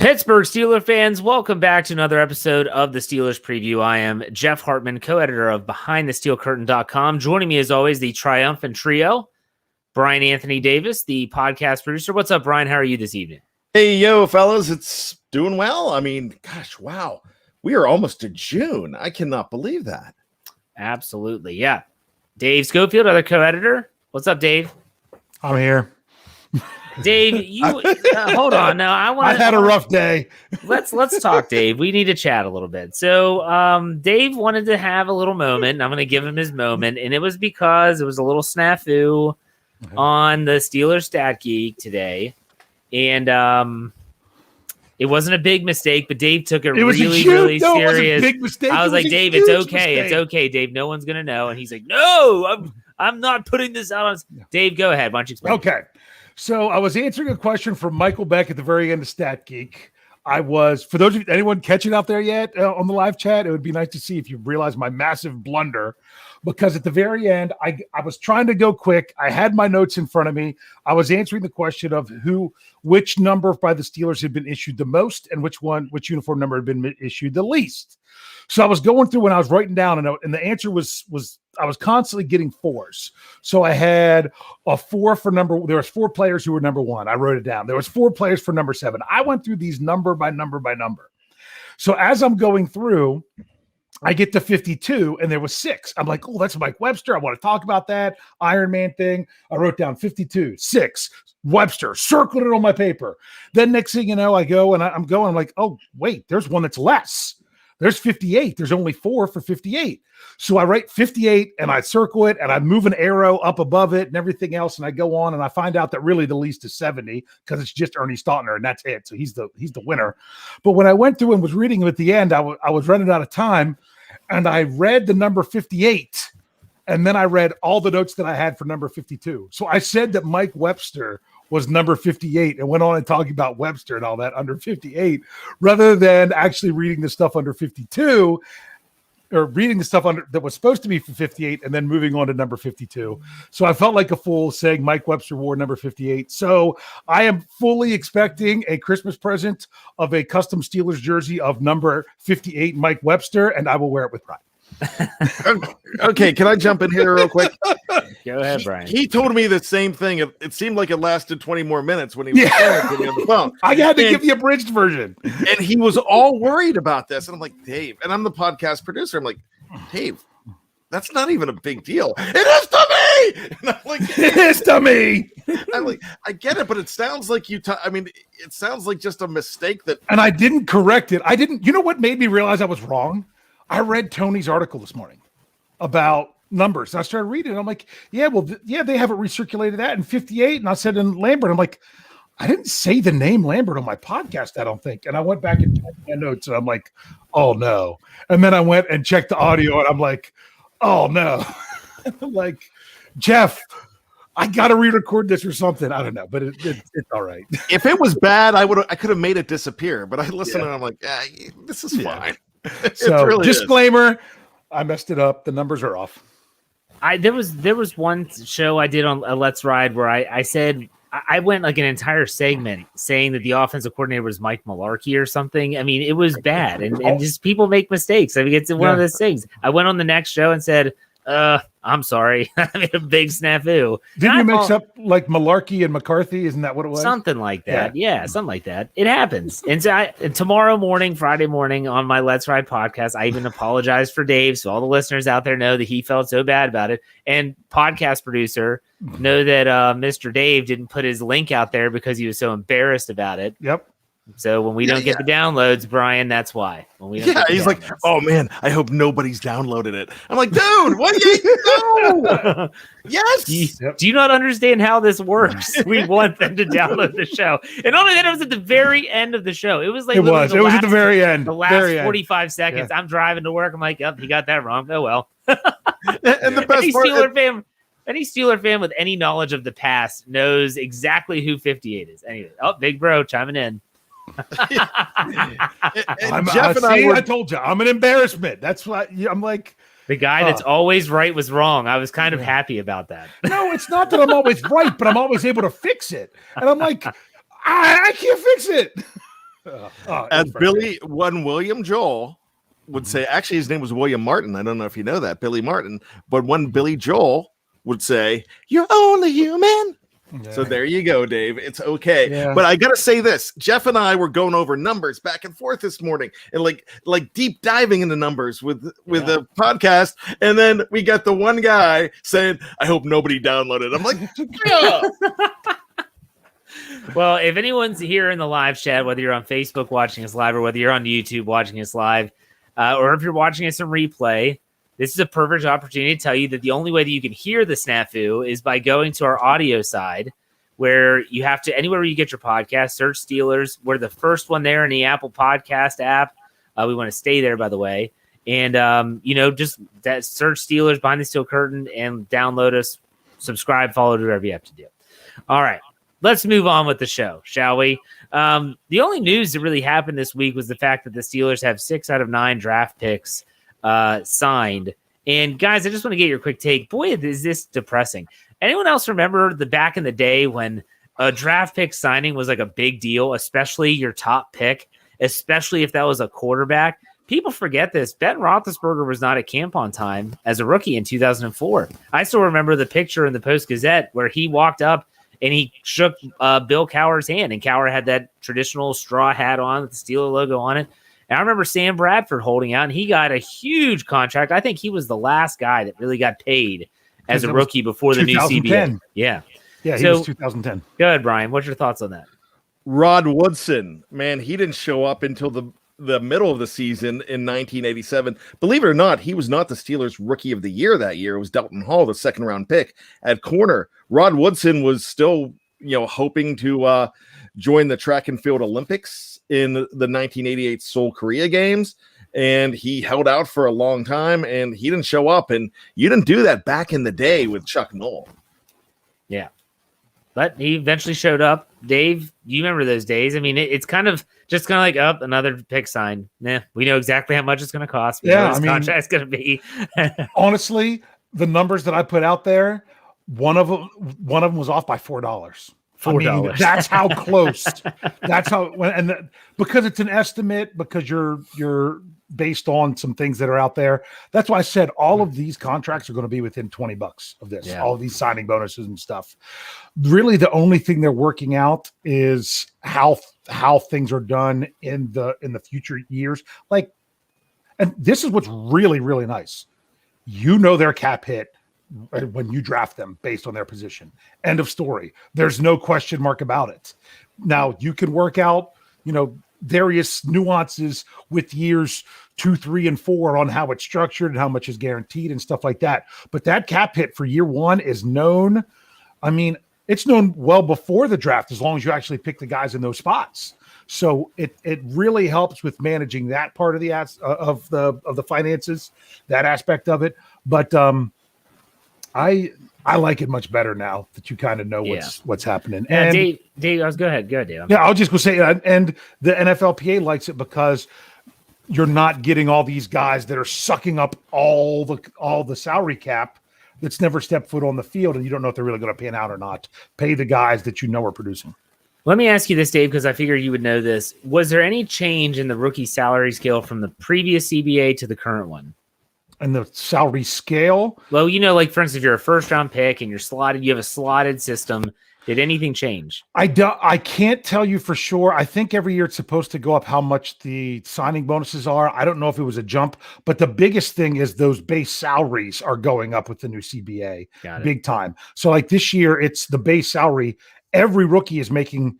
Pittsburgh Steelers fans, welcome back to another episode of the Steelers Preview. I am Jeff Hartman, co-editor of BehindTheSteelCurtain.com. Joining me as always, the triumphant trio, Bryan Anthony Davis, the podcast producer. What's up, Bryan? How are you this evening? Hey, yo, fellas. It's doing well. I mean, gosh, wow. We are almost to June. I cannot believe that. Absolutely, yeah. Dave Schofield, other co-editor. What's up, Dave? I'm here. Dave, you hold on. Now I've had a rough day. Let's talk, Dave. We need to chat a little bit. So, Dave wanted to have a little moment. I'm going to give him his moment, and it was because it was a little snafu on the Steelers Stat Geek today, and it wasn't a big mistake, but Dave took it really serious. It was a big mistake. I was like, Dave, it's okay. Mistake. It's okay, Dave. No one's going to know. And he's like, no, I'm not putting this out on. Dave, go ahead. Why don't you explain? Okay. So I was answering a question from Michael Beck at the very end of Stat Geek. I was, for those of you, anyone catching out there yet on the live chat, it would be nice to see if you realize my massive blunder, because at the very end, I was trying to go quick. I had my notes in front of me. I was answering the question of which number by the Steelers had been issued the most and which uniform number had been issued the least. So I was going through when I was writing down, and the answer was I was constantly getting fours. So I had a 4 for number. There was 4 players who were number 1. I wrote it down. There was 4 players for number 7. I went through these number by number by number. So as I'm going through, I get to 52, and there was 6. I'm like, oh, that's Mike Webster. I want to talk about that Iron Man thing. I wrote down 52, 6, Webster, circled it on my paper. Then next thing you know, I go and I'm like, oh, wait, there's one that's less. There's 58. There's only 4 for 58. So I write 58 and I circle it and I move an arrow up above it and everything else. And I go on and I find out that really the least is 70 because it's just Ernie Stautner and that's it. So he's the winner. But when I went through and was reading him at the end, I was running out of time and I read the number 58. And then I read all the notes that I had for number 52. So I said that Mike Webster was number 58 and went on and talking about Webster and all that under 58 rather than actually reading the stuff under 52 or reading the stuff under that was supposed to be for 58 and then moving on to number 52. So I felt like a fool saying Mike Webster wore number 58. So I am fully expecting a Christmas present of a custom Steelers jersey of number 58 Mike Webster, and I will wear it with pride. Okay, can I jump in here real quick? Go ahead, Bryan. He told me the same thing. It seemed like it lasted 20 more minutes when he was telling me on the phone. I had to give you a bridged version. And he was all worried about this. And I'm like, Dave, and I'm the podcast producer. I'm like, Dave, that's not even a big deal. It is to me. And I'm like, it is to me. I'm like, I get it, but it sounds like it sounds like just a mistake that. And I didn't correct it. You know what made me realize I was wrong? I read Tony's article this morning about numbers. And I started reading it. I'm like, they haven't recirculated that in 58. And I said in Lambert, I'm like, I didn't say the name Lambert on my podcast, I don't think. And I went back and checked my notes and I'm like, oh no. And then I went and checked the audio and I'm like, oh no. I'm like, Jeff, I got to re-record this or something. I don't know, but it's all right. If it was bad, I could have made it disappear. But I listened and I'm like, this is fine. So really disclaimer, I messed it up. The numbers are off. There was one show I did on Let's Ride where I said I went like an entire segment saying that the offensive coordinator was Mike Mularkey or something. I mean, it was bad, and just people make mistakes. I mean, it's one of those things. I went on the next show and said, I'm sorry. I made a big snafu. Didn't you mix up like Malarkey and McCarthy? Isn't that what it was? Something like that. Yeah, something like that. It happens. And so tomorrow morning, Friday morning on my Let's Ride podcast, I even apologized for Dave. So all the listeners out there know that he felt so bad about it. And podcast producer know that Mr. Dave didn't put his link out there because he was so embarrassed about it. Yep. So when we don't get the downloads, Bryan, that's why. When we don't he's like, oh man, I hope nobody's downloaded it. I'm like, dude, what do you know? Yes. Do you not understand how this works? We want them to download the show. And only that, it was at the very end of the show. It was like it was at the very end. The last 45 seconds. Yeah. I'm driving to work. I'm like, oh, you got that wrong. Oh well. And the best any Steeler fan with any knowledge of the past knows exactly who 58 is. Anyway, Big Bro chiming in. I told you I'm an embarrassment. That's why I'm like the guy that's always right was wrong. I was kind of happy about that. No, it's not that I'm always right, but I'm always able to fix it. And I'm like, I can't fix it. As William Joel would say, actually his name was William Martin. I don't know if you know that, Billy Martin, but when Billy Joel would say, "You're only human." Yeah. So there you go, Dave. It's okay. Yeah. But I got to say this. Jeff and I were going over numbers back and forth this morning and like deep diving into numbers with the podcast. And then we got the one guy saying, "I hope nobody downloaded." I'm like, yeah. Well, if anyone's here in the live chat, whether you're on Facebook watching us live or whether you're on YouTube watching us live, or if you're watching us in replay, this is a perfect opportunity to tell you that the only way that you can hear the snafu is by going to our audio side, where you have to, anywhere where you get your podcast, search Steelers. We're the first one there in the Apple Podcast app. We want to stay there, by the way. And, just that search Steelers Behind the Steel Curtain and download us, subscribe, follow, do whatever you have to do. All right, let's move on with the show, shall we? The only news that really happened this week was the fact that the Steelers have 6 out of 9 draft picks signed. And guys, I just want to get your quick take. Boy, is this depressing. Anyone else remember the back in the day when a draft pick signing was like a big deal, especially your top pick, especially if that was a quarterback? People forget this. Ben Roethlisberger was not at camp on time as a rookie in 2004. I still remember the picture in the Post-Gazette where he walked up and he shook Bill Cowher's hand, and Cowher had that traditional straw hat on with the Steeler logo on it. And I remember Sam Bradford holding out, and he got a huge contract. I think he was the last guy that really got paid as a rookie before the new CBA. Yeah, he was 2010. Go ahead, Brian. What's your thoughts on that? Rod Woodson, man, he didn't show up until the middle of the season in 1987. Believe it or not, he was not the Steelers' Rookie of the Year that year. It was Dalton Hall, the second-round pick at corner. Rod Woodson was still, hoping to join the track and field Olympics in the 1988 Seoul Korea games, and he held out for a long time, and he didn't show up. And you didn't do that back in the day with Chuck Noll. Yeah, but he eventually showed up. Dave, do you remember those days? I mean, it's kind of like another pick sign. Nah, we know exactly how much it's going to cost. We know what his contract's going to be. Honestly, the numbers that I put out there, one of them was off by $4. $4. That's how close. That's how, because it's an estimate, because you're based on some things that are out there. That's why I said all of these contracts are going to be within $20 of this. Yeah. All of these signing bonuses and stuff. Really, the only thing they're working out is how things are done in the future years. And this is what's really, really nice. Their cap hit when you draft them based on their position. End of story. There's no question mark about it. Now you can work out, various nuances with years 2, 3, and 4 on how it's structured and how much is guaranteed and stuff like that. But that cap hit for year 1 is known. I mean, it's known well before the draft, as long as you actually pick the guys in those spots. So it really helps with managing that part of the finances, that aspect of it. But I like it much better now that you kind of know what's happening. And Dave, go ahead, Dave. Yeah, I'll just go say, and the NFLPA likes it because you're not getting all these guys that are sucking up all the salary cap that's never stepped foot on the field, and you don't know if they're really going to pan out or not. Pay the guys that you know are producing. Let me ask you this, Dave, because I figure you would know this. Was there any change in the rookie salary scale from the previous CBA to the current one? And the salary scale? Well, for instance, if you're a first-round pick and you're slotted, you have a slotted system. Did anything change? I can't tell you for sure. I think every year it's supposed to go up how much the signing bonuses are. I don't know if it was a jump, but the biggest thing is those base salaries are going up with the new CBA big time. So this year, it's the base salary. Every rookie is making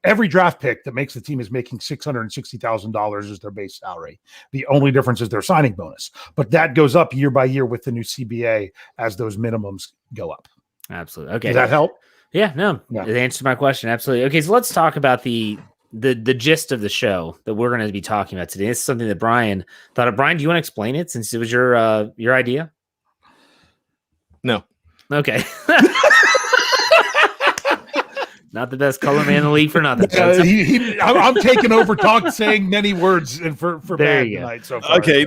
every draft pick that makes the team is making $660,000 as their base salary. The only difference is their signing bonus, but that goes up year by year with the new CBA as those minimums go up. Absolutely. Okay. Does that help? Yeah, no, it answered my question. Absolutely. Okay. So let's talk about the gist of the show that we're going to be talking about today. This is something that Bryan thought of. Bryan, do you want to explain it since it was your idea? No. Okay. Not the best color man in the league for nothing. I'm taking over saying many words and for bad tonight so far. Okay,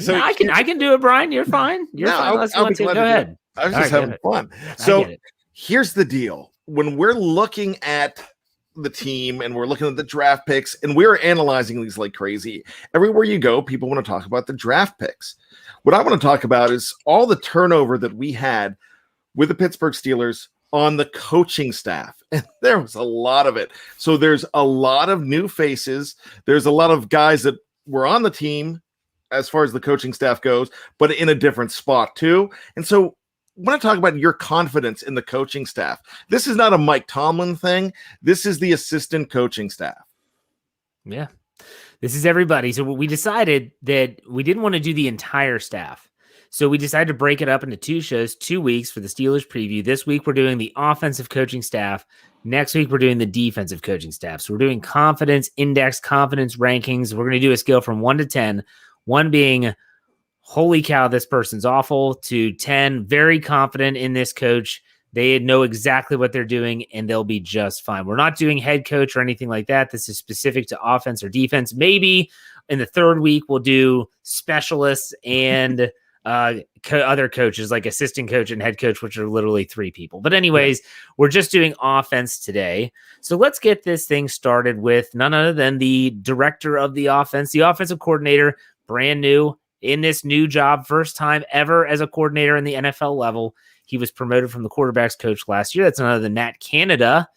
so I can do it, Bryan. You're fine. You're fine. Go ahead. I was just having fun. So here's the deal: when we're looking at the team and we're looking at the draft picks and we're analyzing these like crazy. Everywhere you go, people want to talk about the draft picks. What I want to talk about is all the turnover that we had with the Pittsburgh Steelers on the coaching staff. And there was a lot of it. So there's a lot of new faces. There's a lot of guys that were on the team as far as the coaching staff goes, but in a different spot too. And so I want to talk about your confidence in the coaching staff. This is not a Mike Tomlin thing. This is the assistant coaching staff. Yeah, this is everybody. So we decided that we didn't want to do the entire staff. So we decided to break it up into 2 shows, 2 weeks for the Steelers preview. This week, we're doing the offensive coaching staff. Next week, we're doing the defensive coaching staff. So we're doing confidence index, confidence rankings. We're going to do a scale from 1 to 10, 1 being holy cow, this person's awful, to 10, very confident in this coach. They know exactly what they're doing, and they'll be just fine. We're not doing head coach or anything like that. This is specific to offense or defense. Maybe in the 3rd week, we'll do specialists and other coaches, like assistant coach and head coach, which are literally 3 people. But anyways, we're just doing offense today. So let's get this thing started with none other than the director of the offense, the offensive coordinator, brand new, in this new job, first time ever as a coordinator in the NFL level. He was promoted from the quarterbacks coach last year. That's none other than Matt Canada.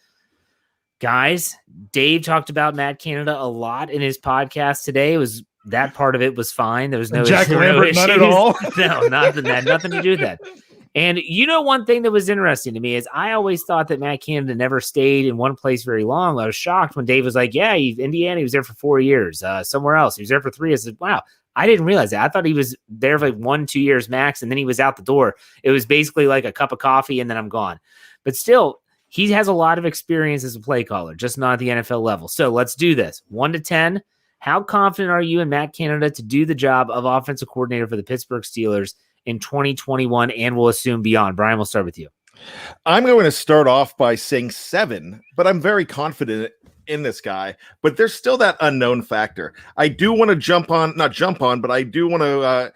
Guys, Dave talked about Matt Canada a lot in his podcast today. That part of it was fine. There was no Jack Lambert, not at all. No, nothing to do with that. And one thing that was interesting to me is I always thought that Matt Canada never stayed in one place very long. I was shocked when Dave was like, yeah, Indiana, he was there for 4 years. Somewhere else, he was there for 3. I said, wow. I didn't realize that. I thought he was there for like 1-2 years max, and then he was out the door. It was basically like a cup of coffee, and then I'm gone. But still, he has a lot of experience as a play caller, just not at the NFL level. So let's do this. 1 to 10. How confident are you in Matt Canada to do the job of offensive coordinator for the Pittsburgh Steelers in 2021, and we'll assume beyond? Brian, we'll start with you. I'm going to start off by saying 7, but I'm very confident in this guy, but there's still that unknown factor. I do want to but I do want to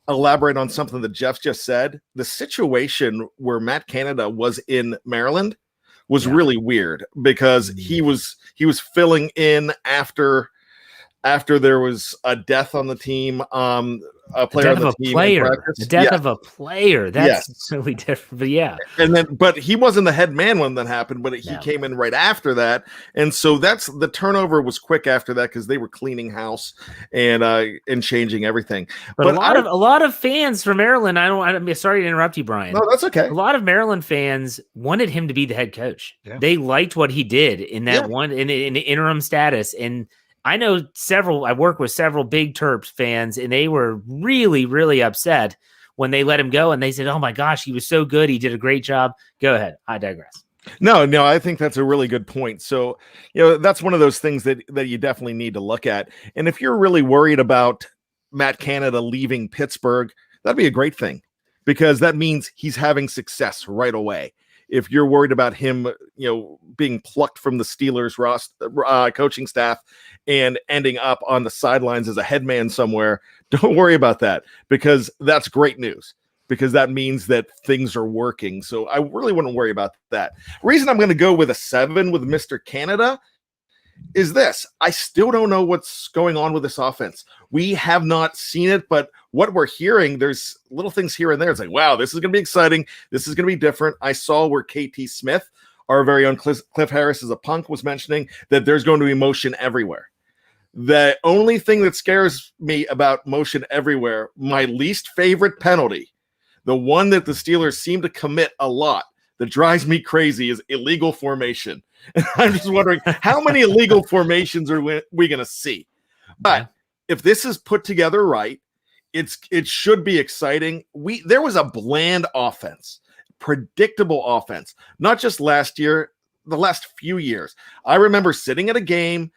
elaborate on something that Jeff just said. The situation where Matt Canada was in Maryland was really weird because he was filling in after there was a death on the team, a player on the team. The death of a player. That's really different. But yeah. But he wasn't the head man when that happened, but he came in right after that. And so the turnover was quick after that because they were cleaning house and changing everything. But a lot of fans from Maryland, I'm sorry to interrupt you, Brian. No, that's okay. A lot of Maryland fans wanted him to be the head coach. Yeah. They liked what he did in that one in interim status. And I know I work with several Big Terps fans, and they were really, really upset when they let him go. And they said, oh my gosh, he was so good. He did a great job. Go ahead. I digress. No, I think that's a really good point. So, that's one of those things that you definitely need to look at. And if you're really worried about Matt Canada leaving Pittsburgh, that'd be a great thing because that means he's having success right away. If you're worried about him, being plucked from the Steelers coaching staff and ending up on the sidelines as a head man somewhere, don't worry about that because that's great news because that means that things are working. So I really wouldn't worry about that. Reason I'm going to go with a 7 with Mr. Canada is this. I still don't know what's going on with this offense. We have not seen it, but what we're hearing, there's little things here and there. It's like, wow, this is going to be exciting. This is going to be different. I saw where KT Smith, our very own Cliff Harris as a punk, was mentioning that there's going to be motion everywhere. The only thing that scares me about motion everywhere, my least favorite penalty, the one that the Steelers seem to commit a lot, that drives me crazy, is illegal formation. And I'm just wondering how many illegal formations are we going to see? But if this is put together right, it should be exciting. There was a bland offense, predictable offense, not just last year, the last few years. I remember sitting at a game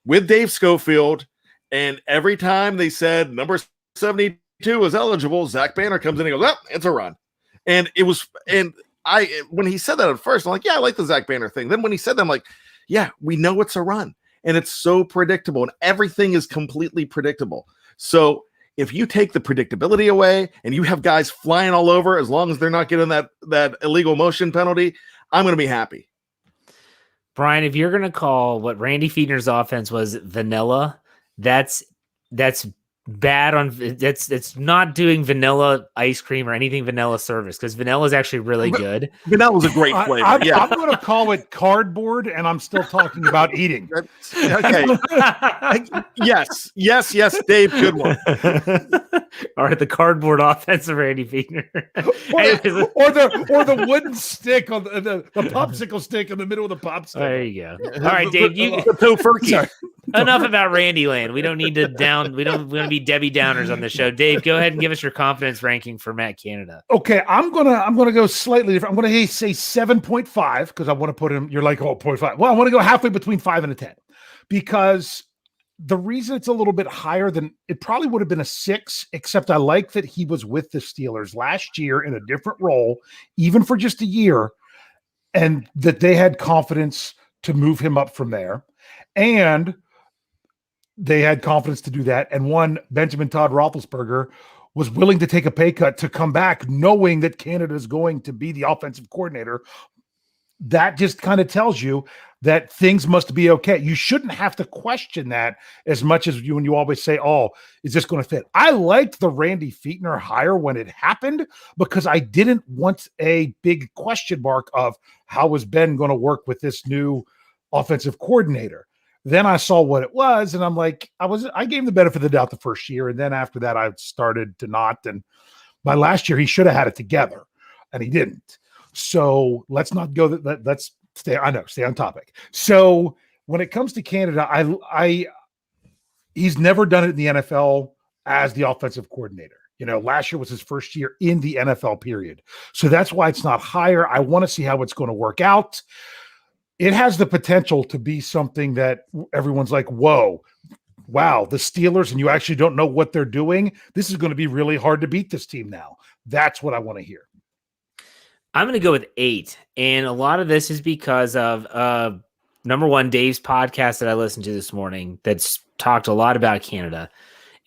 with Dave Schofield, and every time they said number 72 is eligible, Zach Banner comes in and goes, oh, it's a run. And it was, and when he said that at first, I'm like, yeah, I like the Zach Banner thing. Then when he said that, I'm like, yeah, we know it's a run. And it's so predictable, and everything is completely predictable. So if you take the predictability away and you have guys flying all over, as long as they're not getting that illegal motion penalty, I'm going to be happy. Bryan, if you're going to call what Randy Fichtner's offense was vanilla, that's bad on it's not doing vanilla ice cream or anything vanilla service, because vanilla is actually really good. Vanilla's a great flavor. I'm going to call it cardboard, and I'm still talking about eating. Okay. Yes, Dave. Good one. All right, the cardboard offense of Randy Fichtner, or the wooden stick on the popsicle stick in the middle of the popsicle. There you go. All right, Dave. Enough about Randy Land. We don't need to we don't want to be Debbie Downers on the show. Dave, go ahead and give us your confidence ranking for Matt Canada. Okay, I'm gonna go slightly different. I'm gonna say 7.5 because I want to put him. You're like, 0.5. Well, I want to go halfway between 5 and a 10 because the reason it's a little bit higher than it probably would have been a 6, except I like that he was with the Steelers last year in a different role, even for just a year, and that they had confidence to move him up from there, and they had confidence to do that. And one, Benjamin Todd Roethlisberger was willing to take a pay cut to come back, knowing that Canada is going to be the offensive coordinator. That just kind of tells you that things must be okay. You shouldn't have to question that as much as when you always say, oh, is this going to fit? I liked the Randy Fichtner hire when it happened because I didn't want a big question mark of how is Ben going to work with this new offensive coordinator. Then I saw what it was, and I'm like, I gave him the benefit of the doubt the first year, and then after that, I started to not. And by last year, he should have had it together, and he didn't. So let's not go. Let's stay on topic. So when it comes to Canada, he's never done it in the NFL as the offensive coordinator. Last year was his first year in the NFL period. So that's why it's not higher. I want to see how it's going to work out. It has the potential to be something that everyone's like, whoa, wow, the Steelers, and you actually don't know what they're doing. This is going to be really hard to beat this team now. That's what I want to hear. I'm going to go with 8. And a lot of this is because of number one, Dave's podcast that I listened to this morning that's talked a lot about Canada.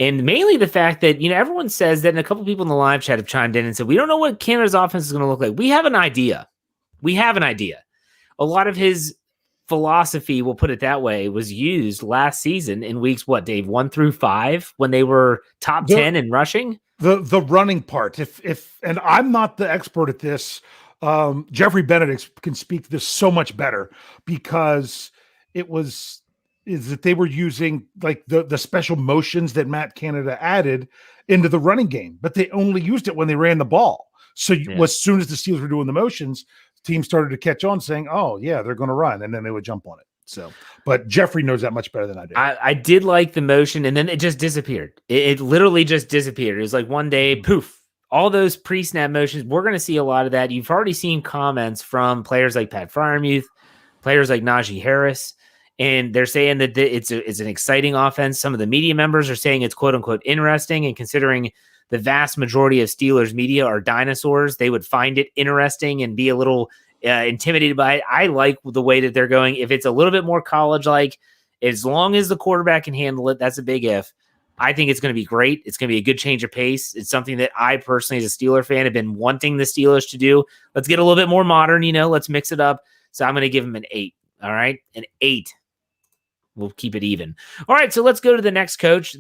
And mainly the fact that, everyone says that, and a couple of people in the live chat have chimed in and said, we don't know what Canada's offense is going to look like. We have an idea. A lot of his philosophy, we'll put it that way, was used last season in weeks, Dave, 1 through 5, when they were top 10 in rushing? The running part. And I'm not the expert at this. Jeffrey Bennett can speak to this so much better because is that they were using like the special motions that Matt Canada added into the running game, but they only used it when they ran the ball. So as soon as the Steelers were doing the motions, team started to catch on saying, oh yeah, they're going to run. And then they would jump on it. So, but Jeffrey knows that much better than I do. I did like the motion, and then it just disappeared. It literally just disappeared. It was like one day, poof, all those pre-snap motions. We're going to see a lot of that. You've already seen comments from players like Pat Freiermuth, players like Najee Harris, and they're saying that it's an exciting offense. Some of the media members are saying it's quote unquote interesting, and considering the vast majority of Steelers media are dinosaurs, they would find it interesting and be a little intimidated by it. I like the way that they're going. If it's a little bit more college-like, as long as the quarterback can handle it, that's a big if. I think it's going to be great. It's going to be a good change of pace. It's something that I personally, as a Steeler fan, have been wanting the Steelers to do. Let's get a little bit more modern, let's mix it up. So I'm going to give them an 8. All right, an 8. We'll keep it even. All right, so let's go to the next coach.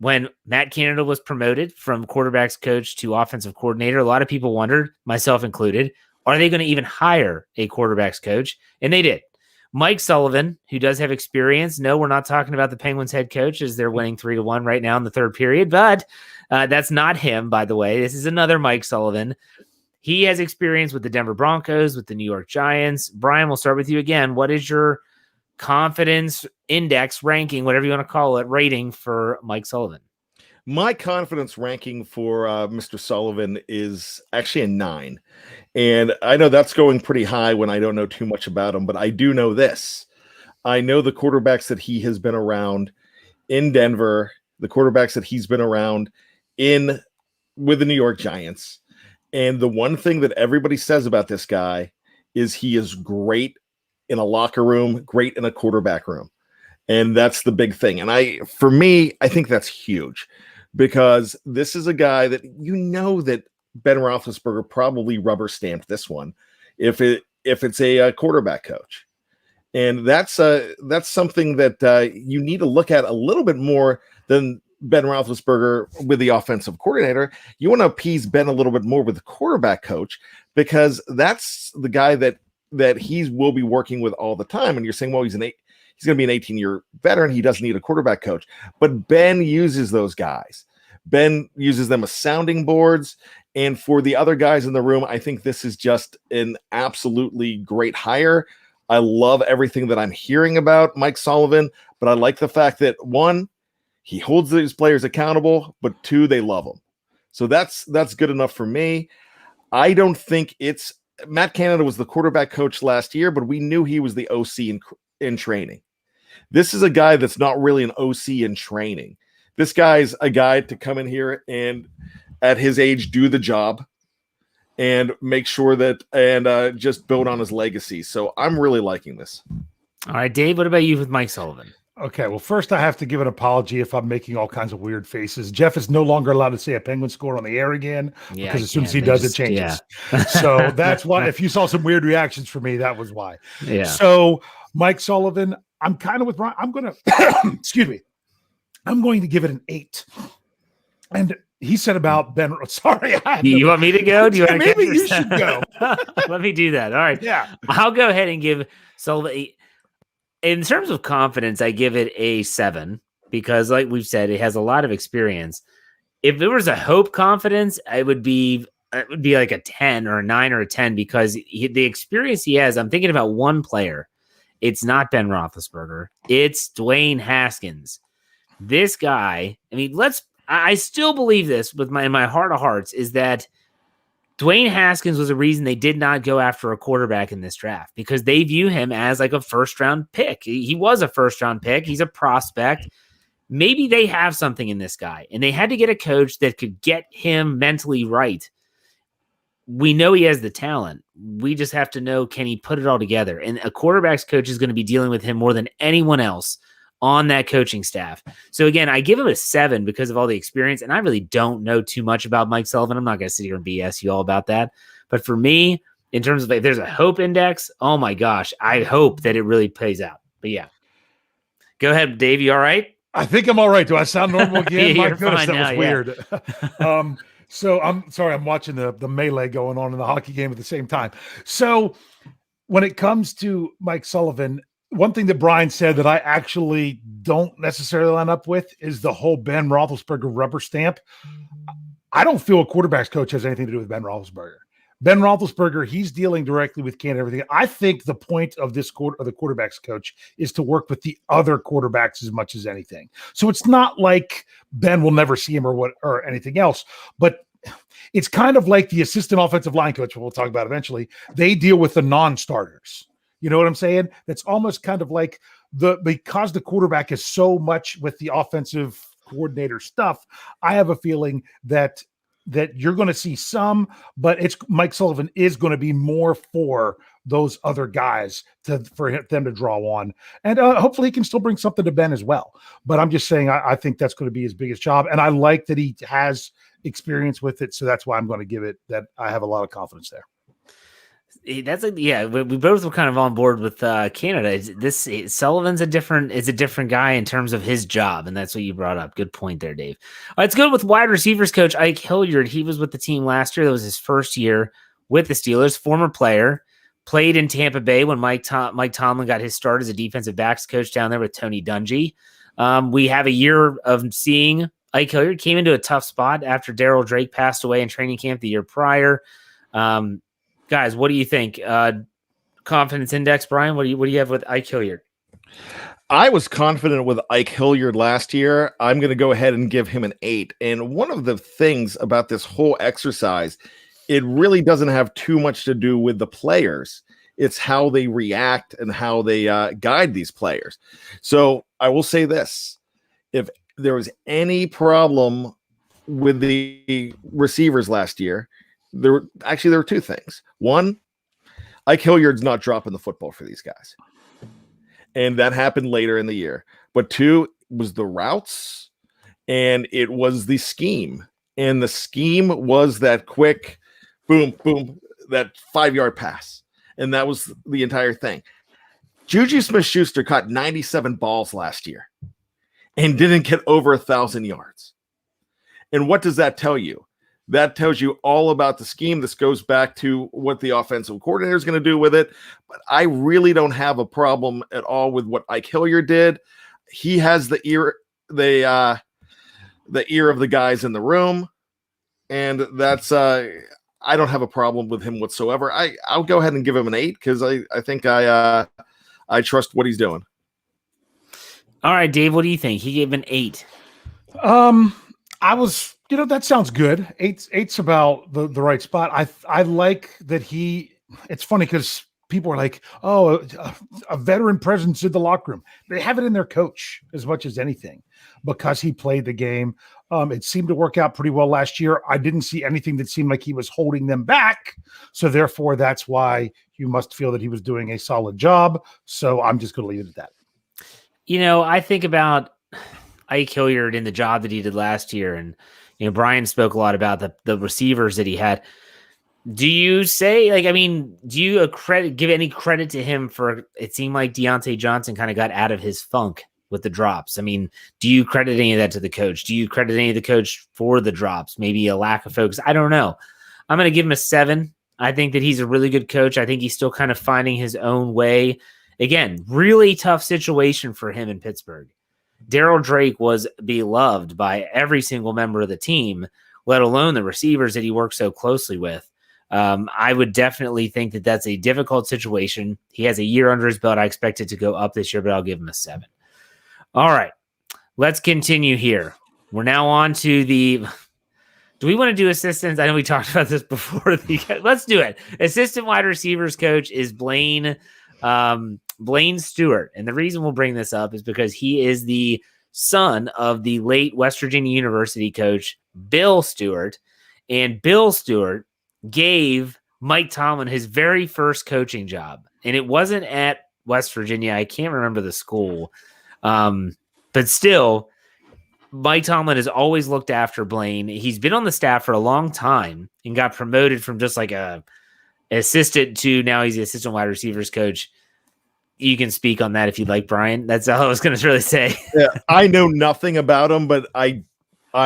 When Matt Canada was promoted from quarterbacks coach to offensive coordinator, a lot of people wondered, myself included, are they going to even hire a quarterbacks coach? And they did. Mike Sullivan, who does have experience. No, we're not talking about the Penguins head coach as they're winning 3-1 right now in the third period, but that's not him, by the way. This is another Mike Sullivan. He has experience with the Denver Broncos, with the New York Giants. Bryan, we'll start with you again. What is your confidence index ranking, whatever you want to call it, rating for Mike Sullivan? My confidence ranking for Mr. Sullivan is actually a 9. And I know that's going pretty high when I don't know too much about him, but I do know this. I know the quarterbacks that he has been around in Denver, the quarterbacks that he's been around with the New York Giants. And the one thing that everybody says about this guy is he is great in a locker room, great in a quarterback room. And that's the big thing. And for me, I think that's huge because this is a guy that that Ben Roethlisberger probably rubber stamped this one if it's a quarterback coach. And that's something that you need to look at a little bit more than Ben Roethlisberger with the offensive coordinator. You want to appease Ben a little bit more with the quarterback coach, because that's the guy that he will be working with all the time. And you're saying, well, he's going to be an 18-year veteran. He doesn't need a quarterback coach. But Ben uses those guys. Ben uses them as sounding boards. And for the other guys in the room, I think this is just an absolutely great hire. I love everything that I'm hearing about Mike Sullivan, but I like the fact that, one, he holds these players accountable, but two, they love him. So that's good enough for me. I don't think it's Matt Canada was the quarterback coach last year, but we knew he was the OC in training. This is a guy that's not really an OC in training. This guy's a guy to come in here and at his age do the job and make sure that and just build on his legacy. So I'm really liking this. All right, Dave, what about you with Mike Sullivan? Okay, well, first I have to give an apology if I'm making all kinds of weird faces. Jeff is no longer allowed to say a Penguin score on the air again, because as soon as he does, it changes. Yeah. So that's why, if you saw some weird reactions from me, that was why. Yeah. So Mike Sullivan, I'm kind of with Bryan. I'm going to, excuse me, I'm going to give it an 8. And he said about Ben, sorry. You want me to go? Do you want to maybe you should go. Let me do that. All right. Yeah. I'll go ahead and give Sullivan. In terms of confidence, I give it a 7 because, like we've said, it has a lot of experience. If there was a hope confidence, it would be like a 10 or a 9 or a 10 because the experience he has. I'm thinking about one player. It's not Ben Roethlisberger. It's Dwayne Haskins. This guy. I mean, I still believe this in my heart of hearts is that Dwayne Haskins was a reason they did not go after a quarterback in this draft because they view him as like a first-round pick. He was a first-round pick. He's a prospect. Maybe they have something in this guy, and they had to get a coach that could get him mentally right. We know he has the talent. We just have to know, can he put it all together? And a quarterback's coach is going to be dealing with him more than anyone else on that coaching staff. So again, I give him a 7 because of all the experience, and I really don't know too much about Mike Sullivan. I'm not going to sit here and BS you all about that. But for me, in terms of if there's a hope index, oh my gosh, I hope that it really pays out. But yeah. Go ahead, Dave. You all right? I think I'm all right. Do I sound normal again? My goodness, that was weird. So I'm sorry, I'm watching the melee going on in the hockey game at the same time. So when it comes to Mike Sullivan, one thing that Bryan said that I actually don't necessarily line up with is the whole Ben Roethlisberger rubber stamp. I don't feel a quarterback's coach has anything to do with Ben Roethlisberger. Ben Roethlisberger, he's dealing directly with Canada, everything. I think the point of this of the quarterback's coach is to work with the other quarterbacks as much as anything. So it's not like Ben will never see him or anything else, but it's kind of like the assistant offensive line coach, we'll talk about eventually. They deal with the non-starters. You know what I'm saying? That's almost kind of like because the quarterback is so much with the offensive coordinator stuff. I have a feeling that you're going to see some, but Mike Sullivan is going to be more for those other guys for them to draw on, and hopefully he can still bring something to Ben as well. But I'm just saying, I think that's going to be his biggest job, and I like that he has experience with it, so that's why I'm going to give it that. I have a lot of confidence there. That's we both were kind of on board with Canada. Sullivan's a different guy in terms of his job, and that's what you brought up. Good point there, Dave. All right, let's go with wide receivers coach Ike Hilliard. He was with the team last year. That was his first year with the Steelers. Former player, played in Tampa Bay when Mike Tomlin got his start as a defensive backs coach down there with Tony Dungy. We have a year of seeing Ike Hilliard came into a tough spot after Darryl Drake passed away in training camp the year prior. Guys, what do you think? Confidence index, Bryan. What do you have with Ike Hilliard? I was confident with Ike Hilliard last year. I'm going to go ahead and give him an 8. And one of the things about this whole exercise, it really doesn't have too much to do with the players. It's how they react and how they guide these players. So I will say this: if there was any problem with the receivers last year, there were two things. One, Ike Hilliard's not dropping the football for these guys. And that happened later in the year. But two was the routes, and it was the scheme. And the scheme was that quick boom, boom, that 5-yard pass. And that was the entire thing. Juju Smith-Schuster caught 97 balls last year and didn't get over 1,000 yards. And what does that tell you? That tells you all about the scheme. This goes back to what the offensive coordinator is going to do with it. But I really don't have a problem at all with what Ike Hilliard did. He has the ear of the guys in the room. And that's I don't have a problem with him whatsoever. I'll go ahead and give him an 8 because I think I trust what he's doing. All right, Dave, what do you think? He gave an 8. I was, that sounds good. Eight's about the right spot. I like that it's funny because people are like, oh, a veteran presence in the locker room. They have it in their coach as much as anything because he played the game. It seemed to work out pretty well last year. I didn't see anything that seemed like he was holding them back. So therefore, that's why you must feel that he was doing a solid job. So I'm just going to leave it at that. I think about Ike Hilliard in the job that he did last year. And, Bryan spoke a lot about the receivers that he had. Do you say, do you give any credit to him for, it seemed like Deontay Johnson kind of got out of his funk with the drops? Do you credit any of that to the coach? Do you credit any of the coach for the drops? Maybe a lack of focus? I don't know. I'm going to give him a 7. I think that he's a really good coach. I think he's still kind of finding his own way. Again, really tough situation for him in Pittsburgh. Darryl Drake was beloved by every single member of the team, let alone the receivers that he worked so closely with. I would definitely think that that's a difficult situation. He has a year under his belt. I expect it to go up this year, but I'll give him a 7. All right, let's continue here. We're now on to do we want to do assistants? I know we talked about this before. Let's do it. Assistant wide receivers coach is Blaine Stewart. And the reason we'll bring this up is because he is the son of the late West Virginia University coach, Bill Stewart. And Bill Stewart gave Mike Tomlin his very first coaching job. And it wasn't at West Virginia. I can't remember the school. But still, Mike Tomlin has always looked after Blaine. He's been on the staff for a long time and got promoted from just like a assistant to now he's the assistant wide receivers coach. You can speak on that if you'd like, Bryan. That's all I was going to really say. Yeah, I know nothing about him, but I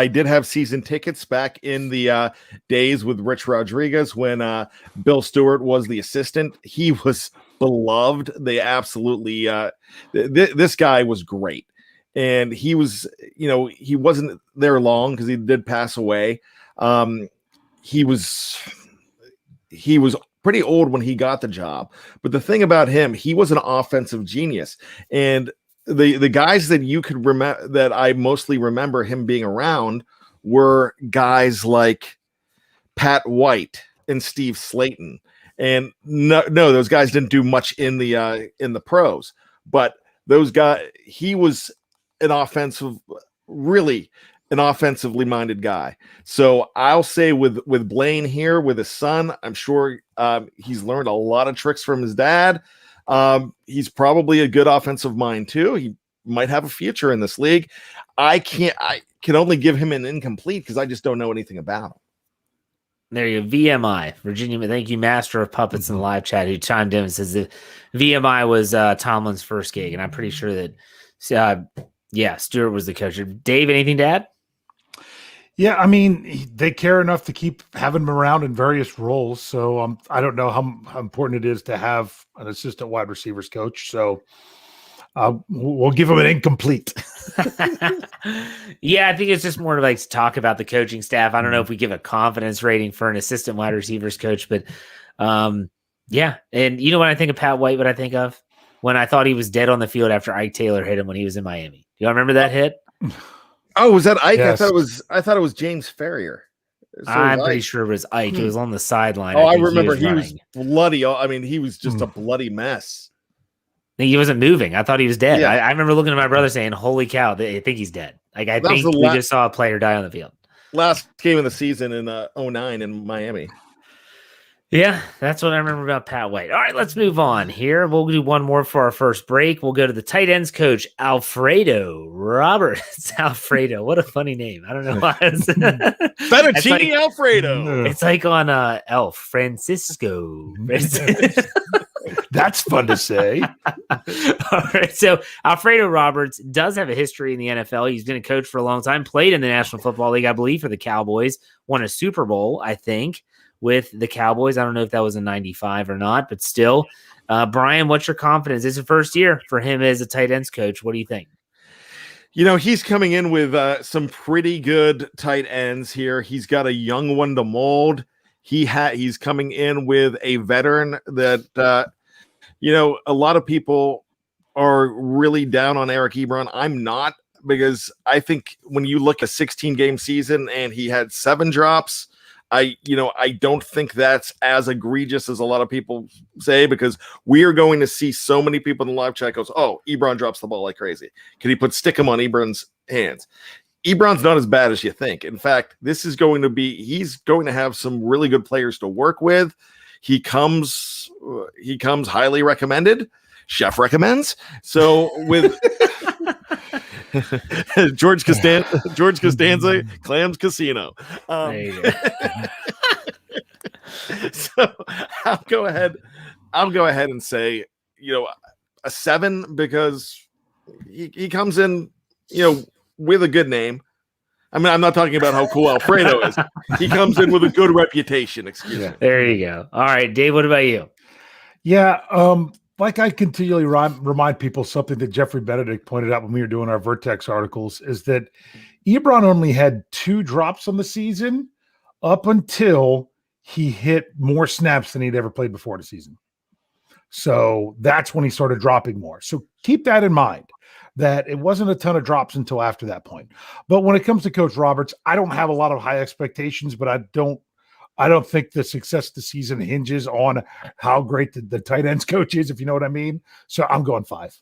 did have season tickets back in the days with Rich Rodriguez when Bill Stewart was the assistant. He was beloved. They absolutely this guy was great. And he was, he wasn't there long because he did pass away. He was pretty old when he got the job. But the thing about him, he was an offensive genius. And the guys that you could remember that I mostly remember him being around were guys like Pat White and Steve Slayton. And no, those guys didn't do much in the pros, but those guys, he was really an offensively minded guy. So I'll say with Blaine here, with his son, I'm sure he's learned a lot of tricks from his dad. He's probably a good offensive mind too. He might have a future in this league. I can only give him an incomplete because I just don't know anything about him. There you go. VMI, Virginia. Thank you, Master of Puppets in the live chat, who chimed in and says that VMI was Tomlin's first gig. And I'm pretty sure that, Stewart was the coach. Dave, anything to add? Yeah, they care enough to keep having him around in various roles. So I don't know how important it is to have an assistant wide receivers coach. So we'll give him an incomplete. Yeah, I think it's just more like to talk about the coaching staff. I don't know if we give a confidence rating for an assistant wide receivers coach, but yeah. And you know what I think of Pat White, what I think of? When I thought he was dead on the field after Ike Taylor hit him when he was in Miami. Do y'all remember that hit? Oh, was that Ike? Yes. I thought it was James Ferrier. So I'm pretty sure it was Ike. It was on the sideline. Oh, I remember he was bloody. He was just a bloody mess. He wasn't moving. I thought he was dead. Yeah. I remember looking at my brother saying, holy cow, I think he's dead. I think we just saw a player die on the field. Last game of the season in 2009 in Miami. Yeah, that's what I remember about Pat White. All right, let's move on here. We'll do one more for our first break. We'll go to the tight ends coach, Alfredo Roberts. Alfredo, what a funny name. I don't know why. Fettuccine Alfredo. It's like on Elf, Francisco. That's fun to say. All right. So Alfredo Roberts does have a history in the NFL. He's been a coach for a long time, played in the National Football League, I believe, for the Cowboys, won a Super Bowl, I think, with the Cowboys. I don't know if that was in 95 or not, but still. Bryan, what's your confidence? It's the first year for him as a tight ends coach. What do you think? He's coming in with some pretty good tight ends here. He's got a young one to mold. He's coming in with a veteran that, a lot of people are really down on Eric Ebron. I'm not, because I think when you look at a 16-game season and he had 7 drops, I don't think that's as egregious as a lot of people say, because we are going to see so many people in the live chat goes, oh, Ebron drops the ball like crazy. Can he put stickum on Ebron's hands? Ebron's not as bad as you think. In fact, he's going to have some really good players to work with. He comes highly recommended. Chef recommends. So with George Costanza, Clams Casino. So I'll go ahead and say, a 7, because he comes in, with a good name. I mean, I'm not talking about how cool Alfredo is. He comes in with a good reputation. Excuse me. There you go. All right, Dave, what about you? Yeah, like I continually remind people, something that Jeffrey Benedict pointed out when we were doing our Vertex articles, is that Ebron only had 2 drops on the season up until he hit more snaps than he'd ever played before the season. So that's when he started dropping more. So keep that in mind, that it wasn't a ton of drops until after that point. But when it comes to Coach Roberts, I don't have a lot of high expectations, but I don't think the success of the season hinges on how great the tight ends coach is, if you know what I mean. So I'm going 5.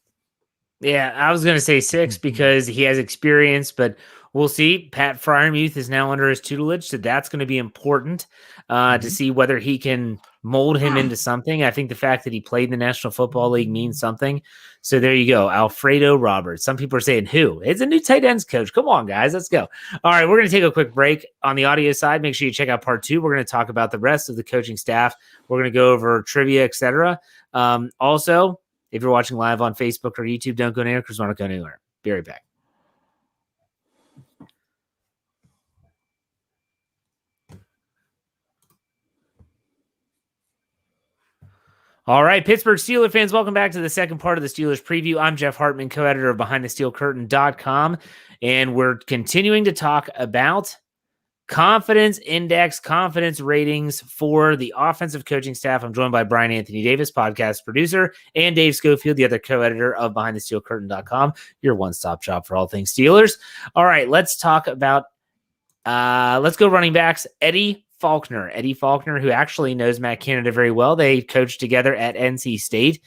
Yeah, I was going to say 6 because he has experience, but we'll see. Pat Freiermuth is now under his tutelage, so that's going to be important to see whether he can mold him into something. I think the fact that he played in the National Football League means something. So there you go, Alfredo Roberts. Some people are saying, who? It's a new tight ends coach. Come on, guys, let's go. All right, we're going to take a quick break on the audio side. Make sure you check out part 2. We're going to talk about the rest of the coaching staff. We're going to go over trivia, etc. Also, if you're watching live on Facebook or YouTube, don't go anywhere because we're not going anywhere. Be right back. All right, Pittsburgh Steelers fans, welcome back to the second part of the Steelers preview. I'm Jeff Hartman, co-editor of BehindTheSteelCurtain.com, and we're continuing to talk about confidence index, confidence ratings for the offensive coaching staff. I'm joined by Bryan Anthony Davis, podcast producer, and Dave Schofield, the other co-editor of BehindTheSteelCurtain.com, your one-stop shop for all things Steelers. All right, let's talk about, let's go running backs. Eddie Faulkner, who actually knows Matt Canada very well. They coached together at NC State.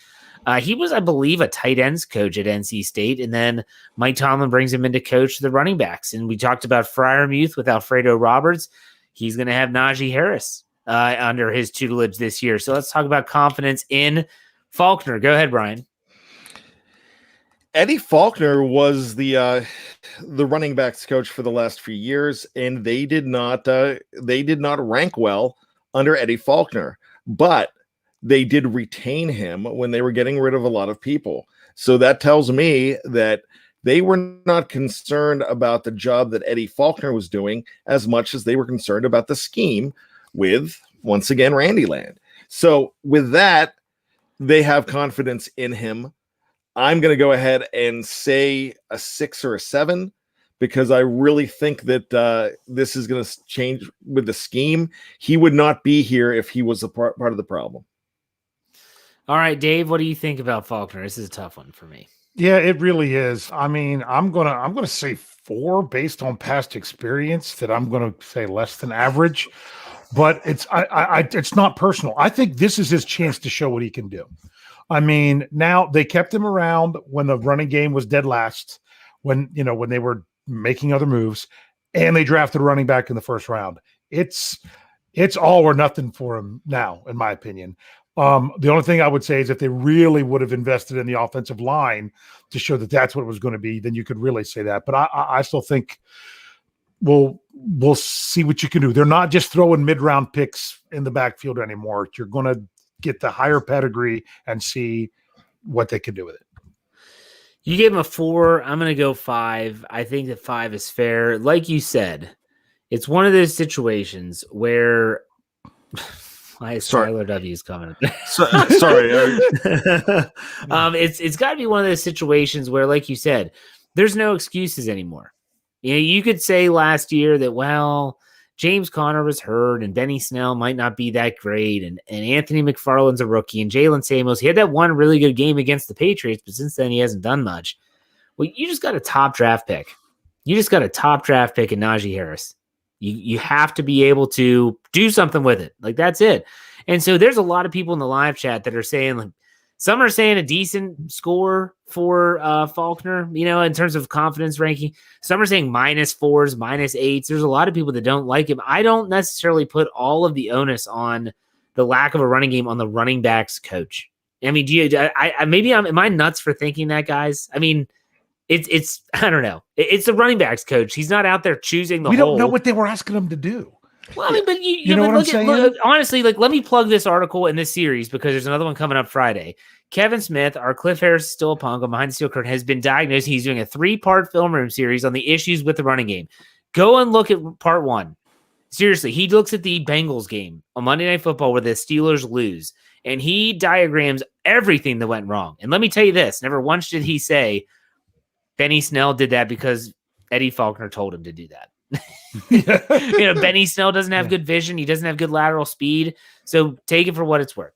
He was, I believe, a tight ends coach at NC State, and then Mike Tomlin brings him in to coach the running backs. And we talked about Freiermuth with Alfredo Roberts. He's going to have Najee Harris under his tutelage this year. So let's talk about confidence in Faulkner. Go ahead, Bryan. Eddie Faulkner was the running backs coach for the last few years, and they did not rank well under Eddie Faulkner, but they did retain him when they were getting rid of a lot of people. So that tells me that they were not concerned about the job that Eddie Faulkner was doing as much as they were concerned about the scheme with, once again, Randy Land. So with that, they have confidence in him. I'm going to go ahead and say a 6 or a 7 because I really think that this is going to change with the scheme. He would not be here if he was a part of the problem. All right, Dave, what do you think about Faulkner? This is a tough one for me. Yeah, it really is. I mean, I'm gonna say 4 based on past experience. That I'm gonna say less than average, but it's not personal. I think this is his chance to show what he can do. I mean, now they kept him around when the running game was dead last, when they were making other moves, and they drafted a running back in the first round. It's all or nothing for him now, in my opinion. The only thing I would say is if they really would have invested in the offensive line to show that that's what it was going to be, then you could really say that. But I still think we'll see what you can do. They're not just throwing mid-round picks in the backfield anymore. You're going to get the higher pedigree and see what they can do with it. You gave him a 4. I'm going to go 5. I think that 5 is fair. Like you said, it's one of those situations where Tyler W is coming. Sorry. It's got to be one of those situations where, like you said, there's no excuses anymore. You know, you could say last year that, well, James Conner was hurt and Benny Snell might not be that great. And Anthony McFarland's a rookie and Jalen Samuels, he had that one really good game against the Patriots, but since then he hasn't done much. Well, you just got a top draft pick. You just got a top draft pick in Najee Harris. You have to be able to do something with it. Like, that's it. And so there's a lot of people in the live chat that are saying, like, some are saying a decent score for Fichtner, you know, in terms of confidence ranking. Some are saying -4s, -8s. There's a lot of people that don't like him. I don't necessarily put all of the onus on the lack of a running game on the running backs coach. I mean, am I nuts for thinking that, guys? I mean, it's I don't know. It's the running backs coach. He's not out there choosing the. We don't know what they were asking him to do. Well, I mean, but you know what I'm saying? Honestly, like, let me plug this article in this series because there's another one coming up Friday. Kevin Smith, our Cliff Harris still a punk behind the steel curtain, has been diagnosed. He's doing a 3-part film room series on the issues with the running game. Go and look at part 1. Seriously, he looks at the Bengals game on Monday Night Football where the Steelers lose, and he diagrams everything that went wrong. And let me tell you this, never once did he say Benny Snell did that because Eddie Fichtner told him to do that. You know, Benny Snell doesn't have good vision. He doesn't have good lateral speed. So take it for what it's worth.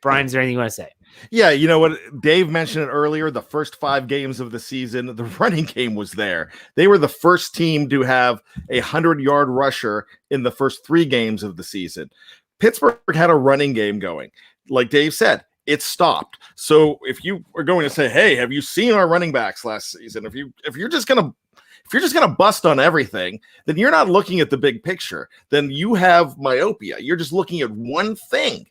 Bryan, is there anything you want to say? Yeah, you know what? Dave mentioned it earlier. The first 5 games of the season, the running game was there. They were the first team to have a 100-yard rusher in the first 3 games of the season. Pittsburgh had a running game going. Like Dave said, it stopped. So if you are going to say, hey, have you seen our running backs last season? If you're just going to bust on everything, then you're not looking at the big picture. Then you have myopia. You're just looking at one thing.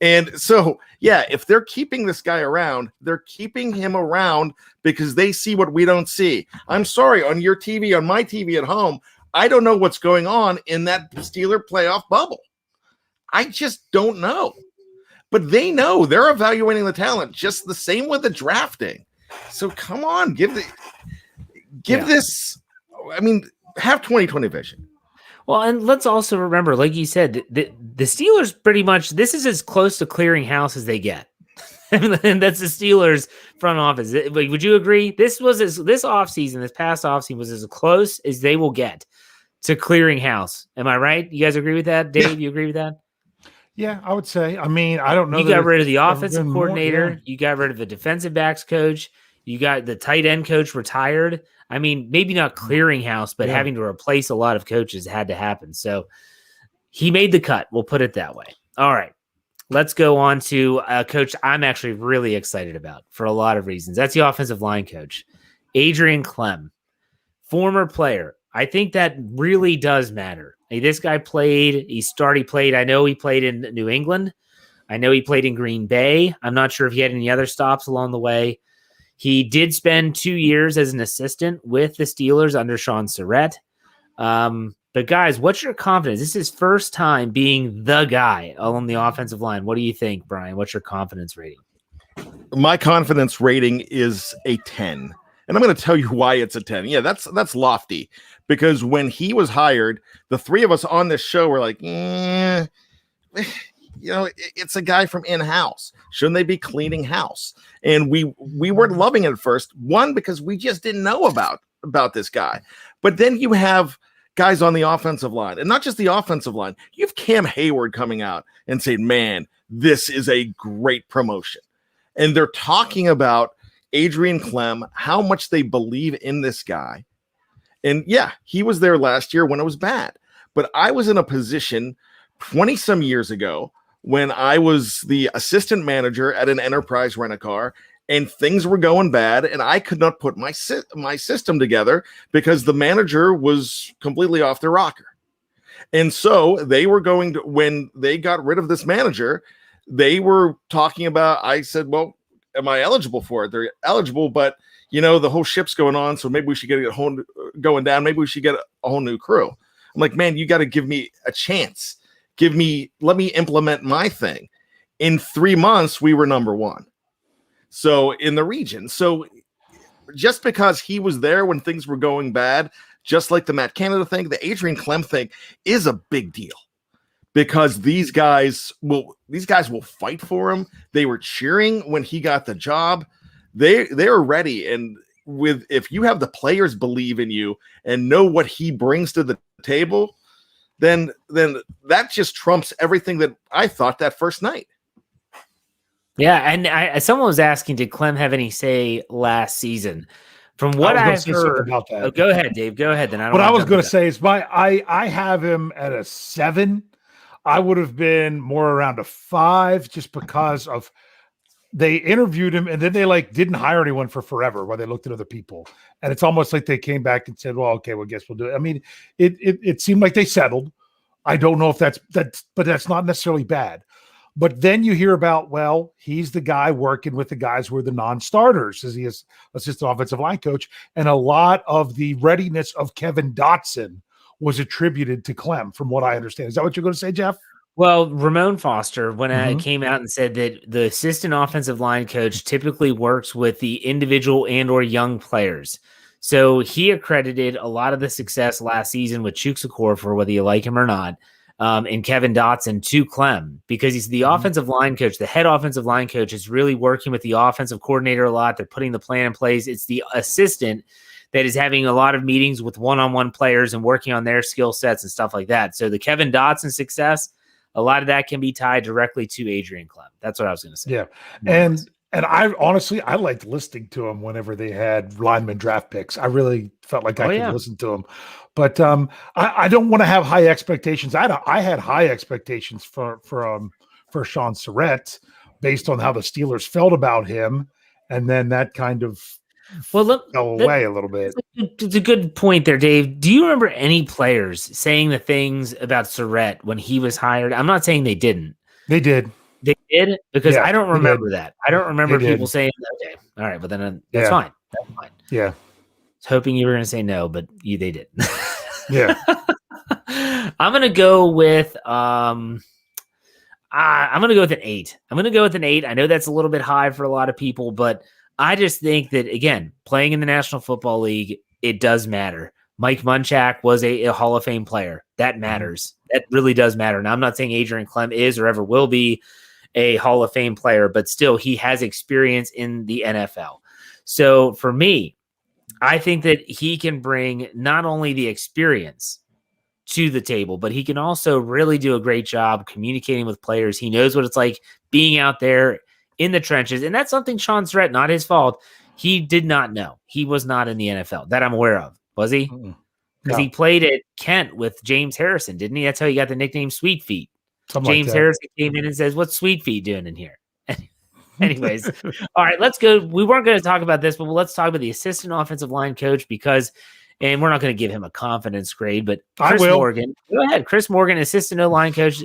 And so, yeah, if they're keeping this guy around, they're keeping him around because they see what we don't see. I'm sorry, on your TV, on my TV at home, I don't know what's going on in that Steeler playoff bubble. I just don't know. But they know. They're evaluating the talent just the same with the drafting. So come on, give this, I mean, have 20/20 vision. Well, and let's also remember, like you said, the Steelers pretty much, this is as close to clearing house as they get. And that's the Steelers front office. Would you agree? This offseason, this past offseason was as close as they will get to clearing house. Am I right? You guys agree with that? Dave, Yeah. You agree with that? Yeah, I would say. I mean, I don't know. You got rid of the offensive coordinator. Yeah. You got rid of the defensive backs coach. You got the tight end coach retired. I mean, maybe not clearing house, but having to replace a lot of coaches had to happen. So he made the cut. We'll put it that way. All right. Let's go on to a coach I'm actually really excited about for a lot of reasons. That's the offensive line coach, Adrian Clem, former player. I think that really does matter. Hey, this guy played. He played. I know he played in New England. I know he played in Green Bay. I'm not sure if he had any other stops along the way. He did spend 2 years as an assistant with the Steelers under Sean Surratt. But guys, what's your confidence? This is his first time being the guy on the offensive line. What do you think, Bryan? What's your confidence rating? My confidence rating is a 10. And I'm going to tell you why it's a 10. Yeah, that's lofty. Because when he was hired, the 3 of us on this show were like, you know, it's a guy from in-house. Shouldn't they be cleaning house? And we weren't loving it at first. One, because we just didn't know about this guy. But then you have guys on the offensive line, and not just the offensive line. You have Cam Hayward coming out and saying, man, this is a great promotion. And they're talking about Adrian Clem, how much they believe in this guy. And yeah, he was there last year when it was bad. But I was in a position 20-some years ago when I was the assistant manager at an enterprise rent-a-car, and things were going bad, and I could not put my system together because the manager was completely off their rocker. And so they were going to, when they got rid of this manager, they were talking about, I said, well, am I eligible for it? They're eligible, but you know, the whole ship's going on, so maybe we should get a whole going down. Maybe we should get a whole new crew. I'm like, man, you got to give me a chance. Let me implement my thing. In 3 months, we were number one. So in the region. So just because he was there when things were going bad, just like the Matt Canada thing, the Adrian Clem thing is a big deal because these guys will fight for him. They were cheering when he got the job. They are ready. And if you have the players believe in you and know what he brings to the table, then that just trumps everything that I thought that first night. Yeah, and someone was asking, did Clem have any say last season? From what I've heard about that. Oh, go ahead, Dave. Go ahead. Then what I was going to say is I have him at a 7. I would have been more around a 5 just because of they interviewed him and then they didn't hire anyone for forever while they looked at other people. And it's almost like they came back and said, well, okay, well, guess we'll do it. I mean, it seemed like they settled. I don't know if that's but that's not necessarily bad. But then you hear about, well, he's the guy working with the guys who are the non-starters as he is assistant offensive line coach. And a lot of the readiness of Kevin Dotson was attributed to Clem, from what I understand. Is that what you're going to say, Jeff? Well, Ramon Foster came out and said that the assistant offensive line coach typically works with the individual and or young players. So he accredited a lot of the success last season with Chukwuekwor, for whether you like him or not, and Kevin Dotson to Clem, because he's the offensive line coach. The head offensive line coach is really working with the offensive coordinator a lot. They're putting the plan in place. It's the assistant that is having a lot of meetings with one-on-one players and working on their skill sets and stuff like that. So the Kevin Dotson success, a lot of that can be tied directly to Adrian Clem. That's what I was going to say. Yeah. And I honestly, I liked listening to him whenever they had lineman draft picks. I really felt like I could listen to him. But I don't want to have high expectations. I had high expectations for Sean Surratt based on how the Steelers felt about him. And then that kind of fell away a little bit. It's a good point there, Dave. Do you remember any players saying the things about Surratt when he was hired? I'm not saying they didn't. They did. They did? Because I don't remember that. I don't remember people saying, okay, all right, but then that's fine. That's fine. Yeah. I was hoping you were going to say no, but they did. Yeah. I'm going to go with I'm going to go with an 8. I'm going to go with an 8. I know that's a little bit high for a lot of people, but I just think that, again, playing in the National Football League, it does matter. Mike Munchak was a Hall of Fame player. That matters. That really does matter. Now, I'm not saying Adrian Clem is or ever will be a Hall of Fame player, but still he has experience in the NFL. So for me, I think that he can bring not only the experience to the table, but he can also really do a great job communicating with players. He knows what it's like being out there in the trenches. And that's something Sean Surratt, not his fault, he did not know. He was not in the NFL that I'm aware of. Was he? Because he played at Kent with James Harrison, didn't he? That's how he got the nickname Sweet Feet. James Harrison came in and says, what's Sweet Feet doing in here? Anyways, all right, let's go. We weren't going to talk about this, but let's talk about the assistant offensive line coach and we're not going to give him a confidence grade, but Chris Morgan. Go ahead. Chris Morgan, assistant O-line coach.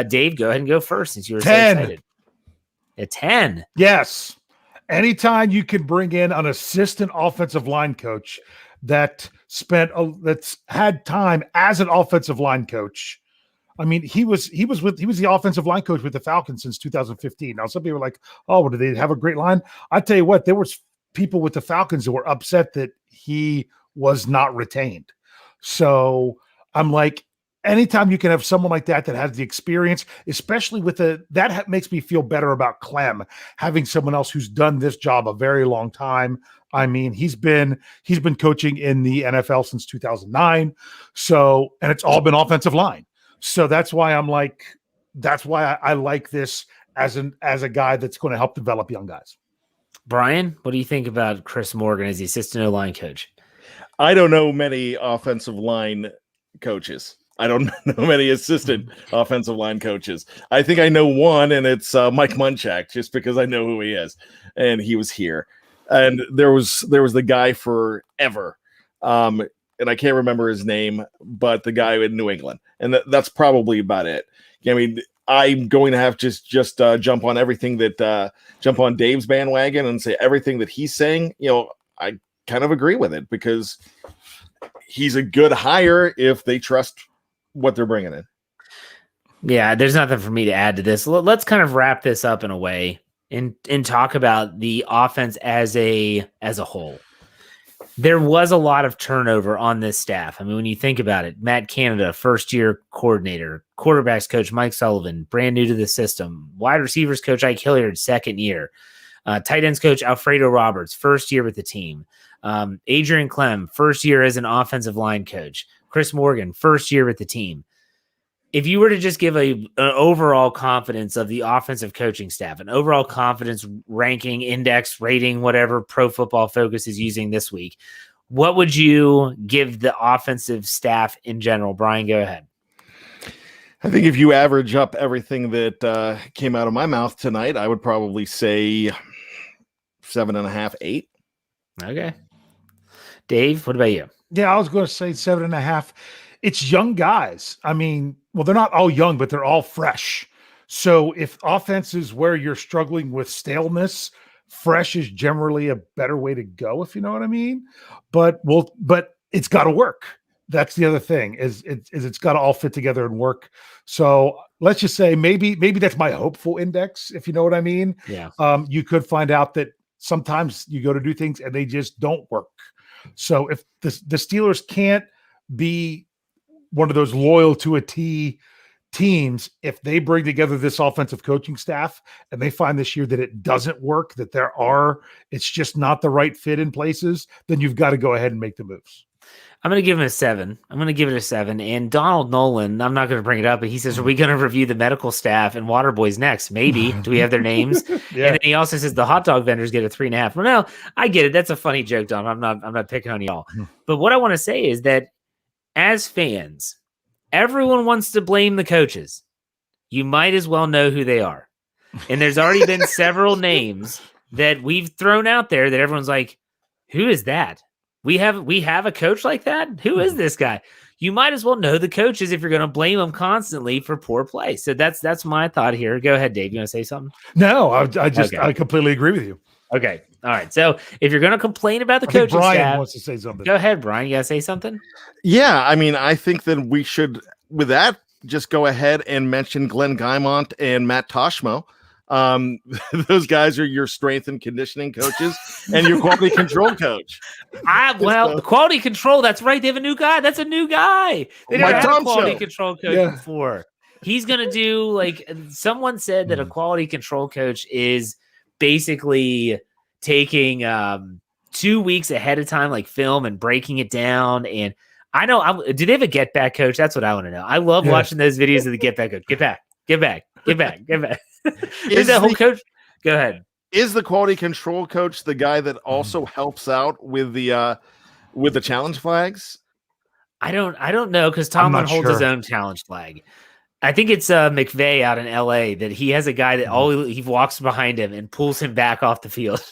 Dave, go ahead and go first since you were 10. So excited. A 10. Yes. Anytime you can bring in an assistant offensive line coach that's had time as an offensive line coach. I mean, he was the offensive line coach with the Falcons since 2015. Now, some people are like, oh, well, do they have a great line? I tell you what, there was people with the Falcons that were upset that he was not retained. So I'm like, anytime you can have someone like that has the experience, especially with that makes me feel better about Clem, having someone else who's done this job a very long time. I mean, he's been coaching in the NFL since 2009. So, and it's all been offensive line. So that's why I like this as a guy that's going to help develop young guys. Bryan, what do you think about Chris Morgan as the assistant O-line coach? I don't know many offensive line coaches. I don't know many assistant offensive line coaches. I think I know one, and it's Mike Munchak, just because I know who he is, and he was here. And there was the guy forever, and I can't remember his name, but the guy in New England, and that's probably about it. I mean, I'm going to have just jump on everything that jump on Dave's bandwagon and say everything that he's saying. You know, I kind of agree with it because he's a good hire if they trust what they're bringing in. Yeah, there's nothing for me to add to this. Let's kind of wrap this up in a way and talk about the offense as a whole. There was a lot of turnover on this staff. I mean, when you think about it, Matt Canada, first-year coordinator, quarterbacks coach Mike Sullivan, brand new to the system, wide receivers coach Ike Hilliard, second year, tight ends coach Alfredo Roberts, first year with the team, Adrian Clem, first year as an offensive line coach, Chris Morgan, first year with the team. If you were to just give an overall confidence of the offensive coaching staff, an overall confidence ranking, index, rating, whatever Pro Football Focus is using this week, what would you give the offensive staff in general? Bryan, go ahead. I think if you average up everything that came out of my mouth tonight, I would probably say 7.5, 8. Okay. Dave, what about you? Yeah, I was going to say 7.5. It's young guys. I mean, well, they're not all young, but they're all fresh. So if offense is where you're struggling with staleness, fresh is generally a better way to go, if you know what I mean. But it's got to work. That's the other thing is it's got to all fit together and work. So let's just say maybe that's my hopeful index, if you know what I mean. Yeah. You could find out that sometimes you go to do things and they just don't work. So if the Steelers can't be one of those loyal to a T teams, if they bring together this offensive coaching staff and they find this year that it doesn't work, that it's just not the right fit in places, then you've got to go ahead and make the moves. I'm going to give him a 7. I'm going to give it a 7. And Donald Nolan, I'm not going to bring it up, but he says, are we going to review the medical staff and Waterboys next? Maybe. Do we have their names? Yeah. And then he also says the hot dog vendors get a 3.5. Well, no, I get it. That's a funny joke, Don. I'm not picking on y'all. But what I want to say is that as fans, everyone wants to blame the coaches. You might as well know who they are. And there's already been several names that we've thrown out there that everyone's like, who is that? We have a coach like that? Who is this guy? You might as well know the coaches if you're going to blame them constantly for poor play. So that's my thought here. Go ahead, Dave. You want to say something? No, I completely agree with you. Okay. All right. So if you're going to complain about the coaching Bryan staff, wants to say something. Go ahead, Bryan. You got to say something? Yeah, I mean, I think that we should, with that, just go ahead and mention Glenn Guimont and Matt Toshmo. Those guys are your strength and conditioning coaches and your quality control coach. Quality control. That's right. They have a new guy. That's a new guy. They never had a quality control coach before. He's going to do, like, someone said that a quality control coach is basically taking 2 weeks ahead of time, like film and breaking it down. And I know, do they have a get back coach? That's what I want to know. I love watching those videos of the get back coach. Get back. Is that whole coach? Go ahead. Is the quality control coach the guy that also helps out with the challenge flags? I don't know, because Tomlin holds his own challenge flag. I think it's McVay out in LA that he has a guy that he walks behind him and pulls him back off the field.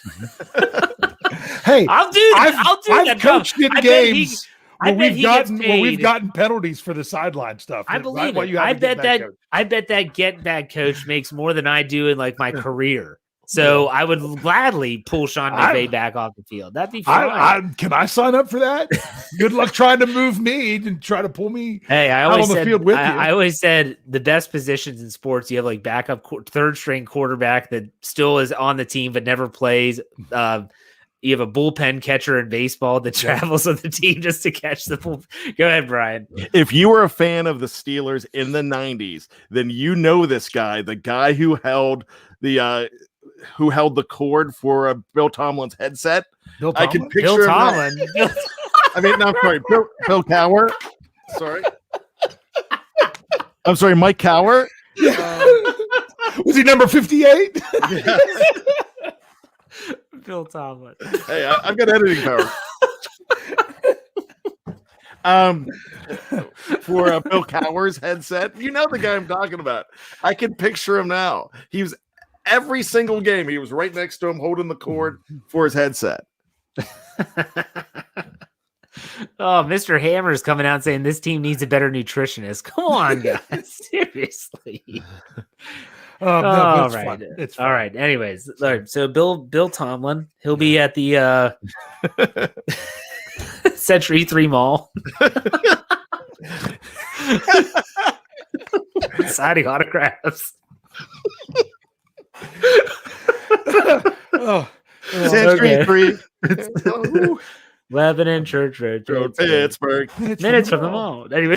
Hey, I'll do that. I've coached in games where we've gotten penalties for the sideline stuff. I believe it. I bet that get back coach makes more than I do in, like, my career. So I would gladly pull Sean McVay back off the field. That'd be fun. Can I sign up for that? Good luck trying to move me and try to pull me out on the field with you. I always said the best positions in sports, you have, like, backup third string quarterback that still is on the team but never plays. You have a bullpen catcher in baseball that travels with the team just to catch the bull. Go ahead, Bryan. If you were a fan of the Steelers in the 90s, then you know this guy, the guy who held the cord for Bill Tomlin's headset. Bill Tomlin? I can picture Bill Tomlin. I'm sorry, Bill Cower. Sorry. I'm sorry, Mike Cower. Was he number 58? Yeah. Bill Tomlin. Hey, I've got editing power. For Bill Cower's headset, you know the guy I'm talking about. I can picture him now. He was every single game. He was right next to him, holding the cord for his headset. Oh, Mr. Hammer's coming out saying this team needs a better nutritionist. Come on, guys. Seriously. No, all it's right. fun. It's fun. All right. Anyways, all right, so Bill Tomlin, he'll be at the Century 3 Mall. Signing autographs. Century 3. 11 in Church Road, Pittsburgh. Minutes from the mall. Anyway.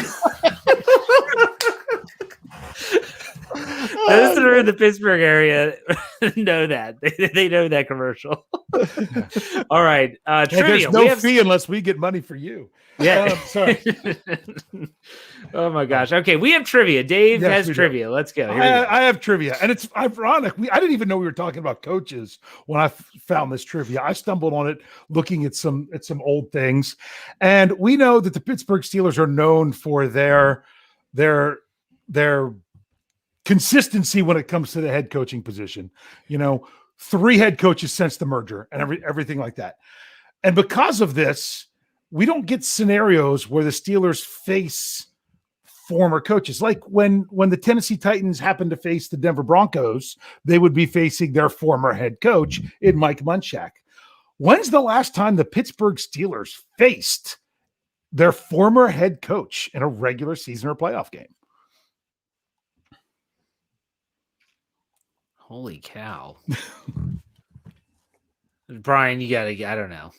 Those that are in the Pittsburgh area know that. They know that commercial. All right. Trivia. There's no fee unless we get money for you. Yeah. Sorry. Oh my gosh. Okay, we have trivia. Dave has trivia. Do. Let's go. I have trivia, and it's ironic. I didn't even know we were talking about coaches when I found this trivia. I stumbled on it looking at some old things, and we know that the Pittsburgh Steelers are known for their consistency when it comes to the head coaching position. 3 head coaches since the merger and everything like that. And because of this, we don't get scenarios where the Steelers face former coaches. Like when the Tennessee Titans happened to face the Denver Broncos, they would be facing their former head coach in Mike Munchak. When's the last time the Pittsburgh Steelers faced their former head coach in a regular season or playoff game? Holy cow. Brian, you gotta, I don't know.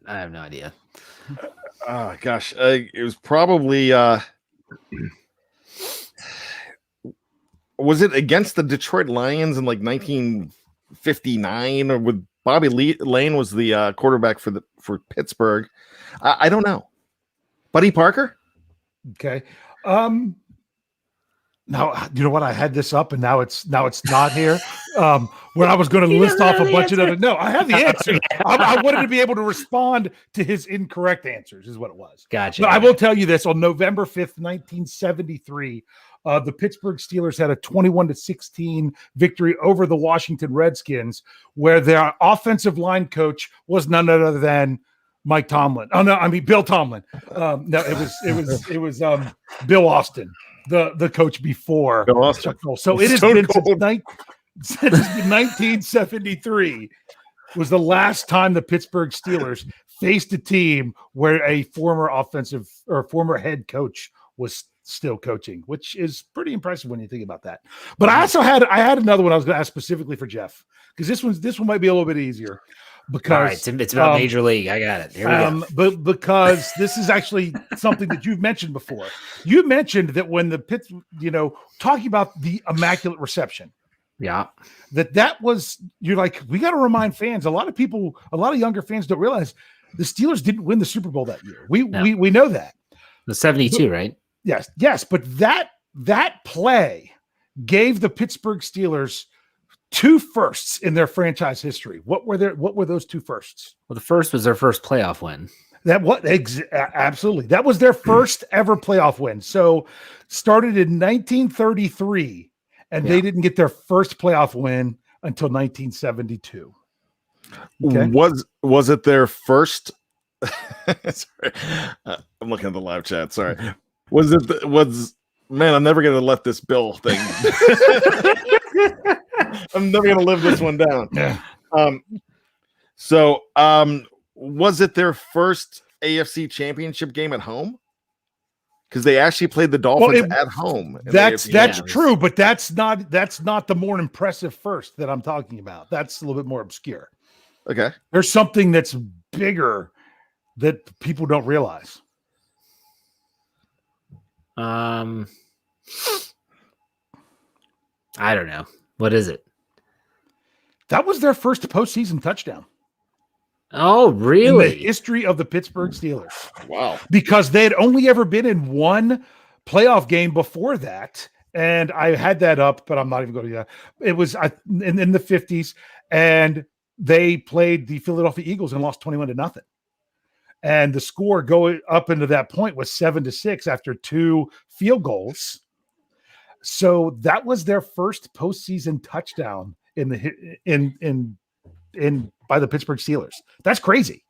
I have no idea. Oh gosh. It was probably was it against the Detroit Lions in like 1959, or with Bobby Lane was the quarterback for Pittsburgh? I don't know. Buddy Parker? Okay. Now, you know what? I had this up and now it's not here. When I was going to list off a bunch of other. No, I have the answer. I wanted to be able to respond to his incorrect answers, is what it was. Gotcha. But I will tell you this: on November 5th, 1973, the Pittsburgh Steelers had a 21-16 victory over the Washington Redskins, where their offensive line coach was none other than Mike Tomlin. Oh no, I mean Bill Tomlin. No, it was Bill Austin, the coach before Chuck Noll. So it has been since 1973 was the last time the Pittsburgh Steelers faced a team where a former offensive or former head coach was still coaching, which is pretty impressive when you think about that. But I had another one I was going to ask specifically for Jeff, because this one might be a little bit easier. Because all right, it's about Major League. I got it. Here we go. But because this is actually something that you've mentioned before. You mentioned that when the Pitts, talking about the Immaculate Reception. Yeah. That was, you're like, we got to remind fans. A lot of younger fans don't realize the Steelers didn't win the Super Bowl that year. We know that. The 72, right? Yes. But that play gave the Pittsburgh Steelers 2 firsts in their franchise history. What were those 2 firsts? Well, the first was their first playoff win. Absolutely. That was their first ever playoff win. So started in 1933, and they didn't get their first playoff win until 1972. Okay? Was it their first? Sorry. I'm looking at the live chat. Sorry. Man, I'm never going to let this Bill thing. I'm never going to live this one down. Yeah. So was it their first AFC championship game at home? Because they actually played the Dolphins at home. That's true, but that's not the more impressive first that I'm talking about. That's a little bit more obscure. Okay. There's something that's bigger that people don't realize. I don't know. What is it? That was their first postseason touchdown. Oh, really? In the history of the Pittsburgh Steelers. Wow. Because they had only ever been in one playoff game before that. And I had that up, but I'm not even going to. It was in the 50s, and they played the Philadelphia Eagles and lost 21-0. And the score going up into that point was 7-6 after 2 field goals. So that was their first postseason touchdown in by the Pittsburgh Steelers. That's crazy.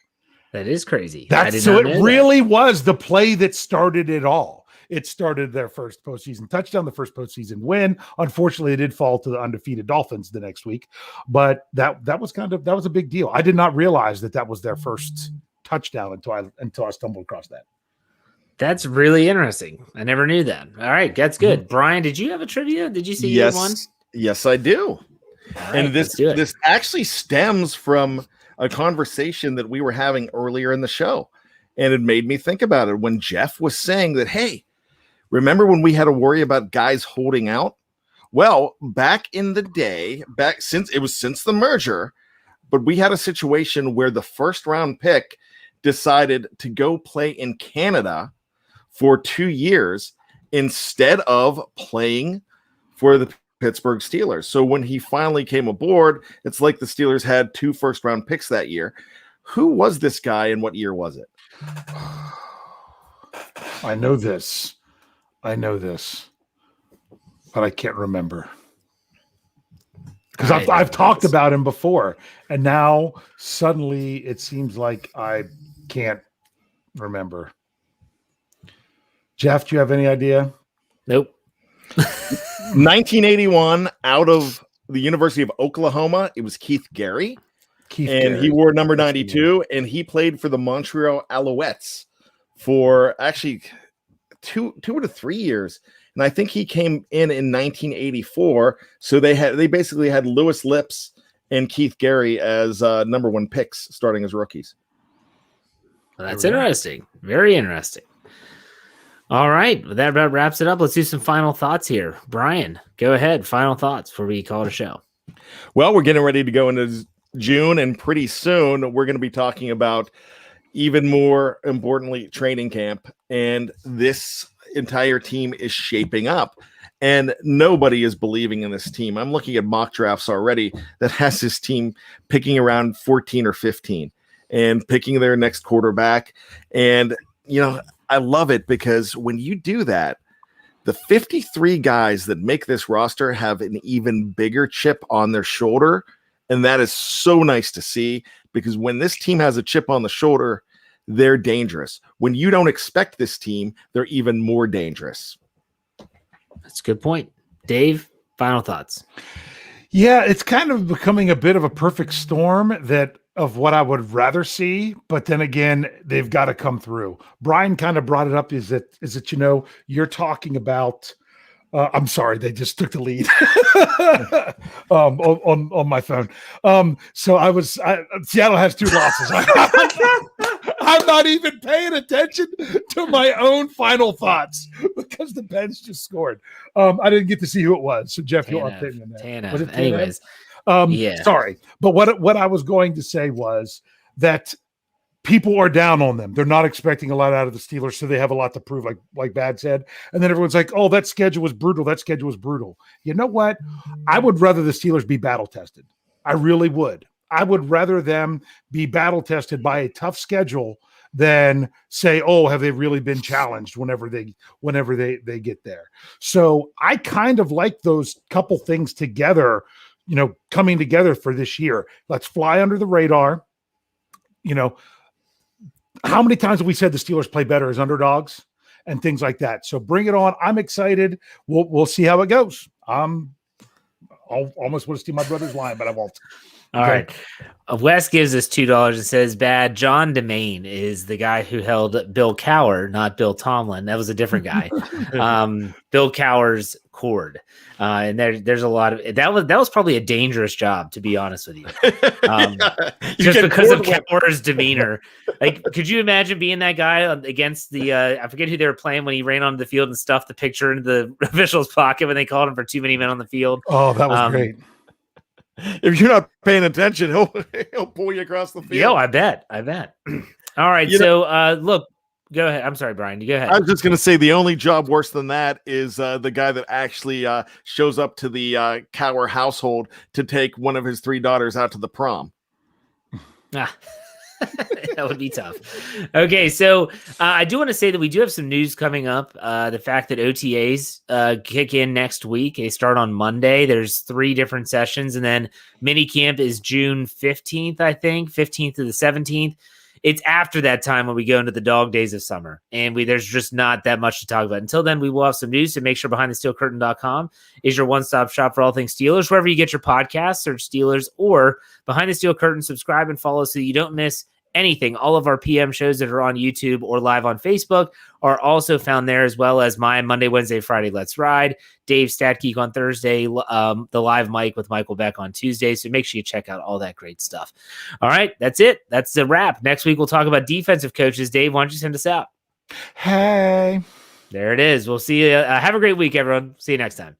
That is crazy. It really was the play that started it all. It started their first postseason touchdown, the first postseason win. Unfortunately, it did fall to the undefeated Dolphins the next week, but that was a big deal. I did not realize that was their first touchdown until I stumbled across that. That's really interesting. I never knew that. All right, that's good. Brian, did you have a trivia? Did you see you had one? Yes, I do. All right, And this actually stems from a conversation that we were having earlier in the show. And it made me think about it when Jeff was saying that, hey, remember when we had to worry about guys holding out? Well, back in the day, since the merger, but we had a situation where the first round pick decided to go play in Canada for 2 years instead of playing for the Pittsburgh Steelers. So when he finally came aboard, it's like the Steelers had 2 first-round picks that year. Who was this guy and what year was it? I know this, but I can't remember. Because I've talked about him before, and now suddenly it seems like I can't remember. Jeff, do you have any idea? Nope. 1981, out of the University of Oklahoma, it was Keith Gary. He wore number 92, and he played for the Montreal Alouettes for actually 2 to 3 years. And I think he came in 1984. So they basically had Lewis Lips and Keith Gary as number 1 picks starting as rookies. Well, that's interesting. Very interesting. All right. Well, that wraps it up. Let's do some final thoughts here. Brian, go ahead. Final thoughts before we call it a show. Well, we're getting ready to go into June, and pretty soon we're going to be talking about, even more importantly, training camp. And this entire team is shaping up. And nobody is believing in this team. I'm looking at mock drafts already that has this team picking around 14 or 15 and picking their next quarterback. And, I love it because when you do that, the 53 guys that make this roster have an even bigger chip on their shoulder. And that is so nice to see, because when this team has a chip on the shoulder, they're dangerous. When you don't expect this team, they're even more dangerous. That's a good point. Dave, final thoughts. Yeah, it's kind of becoming a bit of a perfect storm of what I would rather see, but then again, they've got to come through. Brian kind of brought it up. Is that you're talking about? I'm sorry, they just took the lead on my phone. So Seattle has 2 losses. I'm not even paying attention to my own final thoughts because the Pens just scored. I didn't get to see who it was. So Jeff, you'll update me on that. Was it anyways? Sorry, but what I was going to say was that people are down on them. They're not expecting a lot out of the Steelers, so they have a lot to prove, like Bad said. And then everyone's like, oh, that schedule was brutal. That schedule was brutal. You know what? I would rather the Steelers be battle-tested. I really would. I would rather them be battle-tested by a tough schedule than say, oh, have they really been challenged whenever they get there. So I kind of like those couple things together, coming together for this year. Let's fly under the radar. How many times have we said the Steelers play better as underdogs and things like that? So bring it on. I'm excited. We'll see how it goes. I'll almost want to steal my brother's line, but I won't. All right. Wes gives us $2 and says, bad. John DeMaine is the guy who held Bill Cowher, not Bill Tomlin. That was a different guy. Bill Cowher's cord. And there's a lot of that was probably a dangerous job, to be honest with you. Just because of Cowher's demeanor. Like, could you imagine being that guy against the I forget who they were playing when he ran onto the field and stuffed the picture into the official's pocket when they called him for too many men on the field? Oh, that was great. If you're not paying attention, he'll pull you across the field. Yo, I bet. All right. Look, go ahead. I'm sorry, Brian. You go ahead. I was just going to say the only job worse than that is the guy that actually shows up to the Cowher household to take one of his 3 daughters out to the prom. That would be tough. Okay, so I do want to say that we do have some news coming up. The fact that OTAs kick in next week. They start on Monday. There's 3 different sessions, and then minicamp is June 15th, I think, 15th to the 17th. It's after that time when we go into the dog days of summer, and there's just not that much to talk about. Until then, we will have some news, so make sure BehindTheSteelCurtain.com is your one-stop shop for all things Steelers. Wherever you get your podcasts, search Steelers or Behind the Steel Curtain. Subscribe and follow so you don't miss anything. All of our PM shows that are on YouTube or live on Facebook are also found there, as well as my Monday, Wednesday, Friday Let's Ride, Dave's Stat Geek on Thursday, the live mic with Michael Beck on Tuesday. So make sure you check out all that great stuff. All right, that's it. That's the wrap. Next week we'll talk about defensive coaches. Dave, why don't you send us out? Hey. There it is. We'll see you. Have a great week, everyone. See you next time.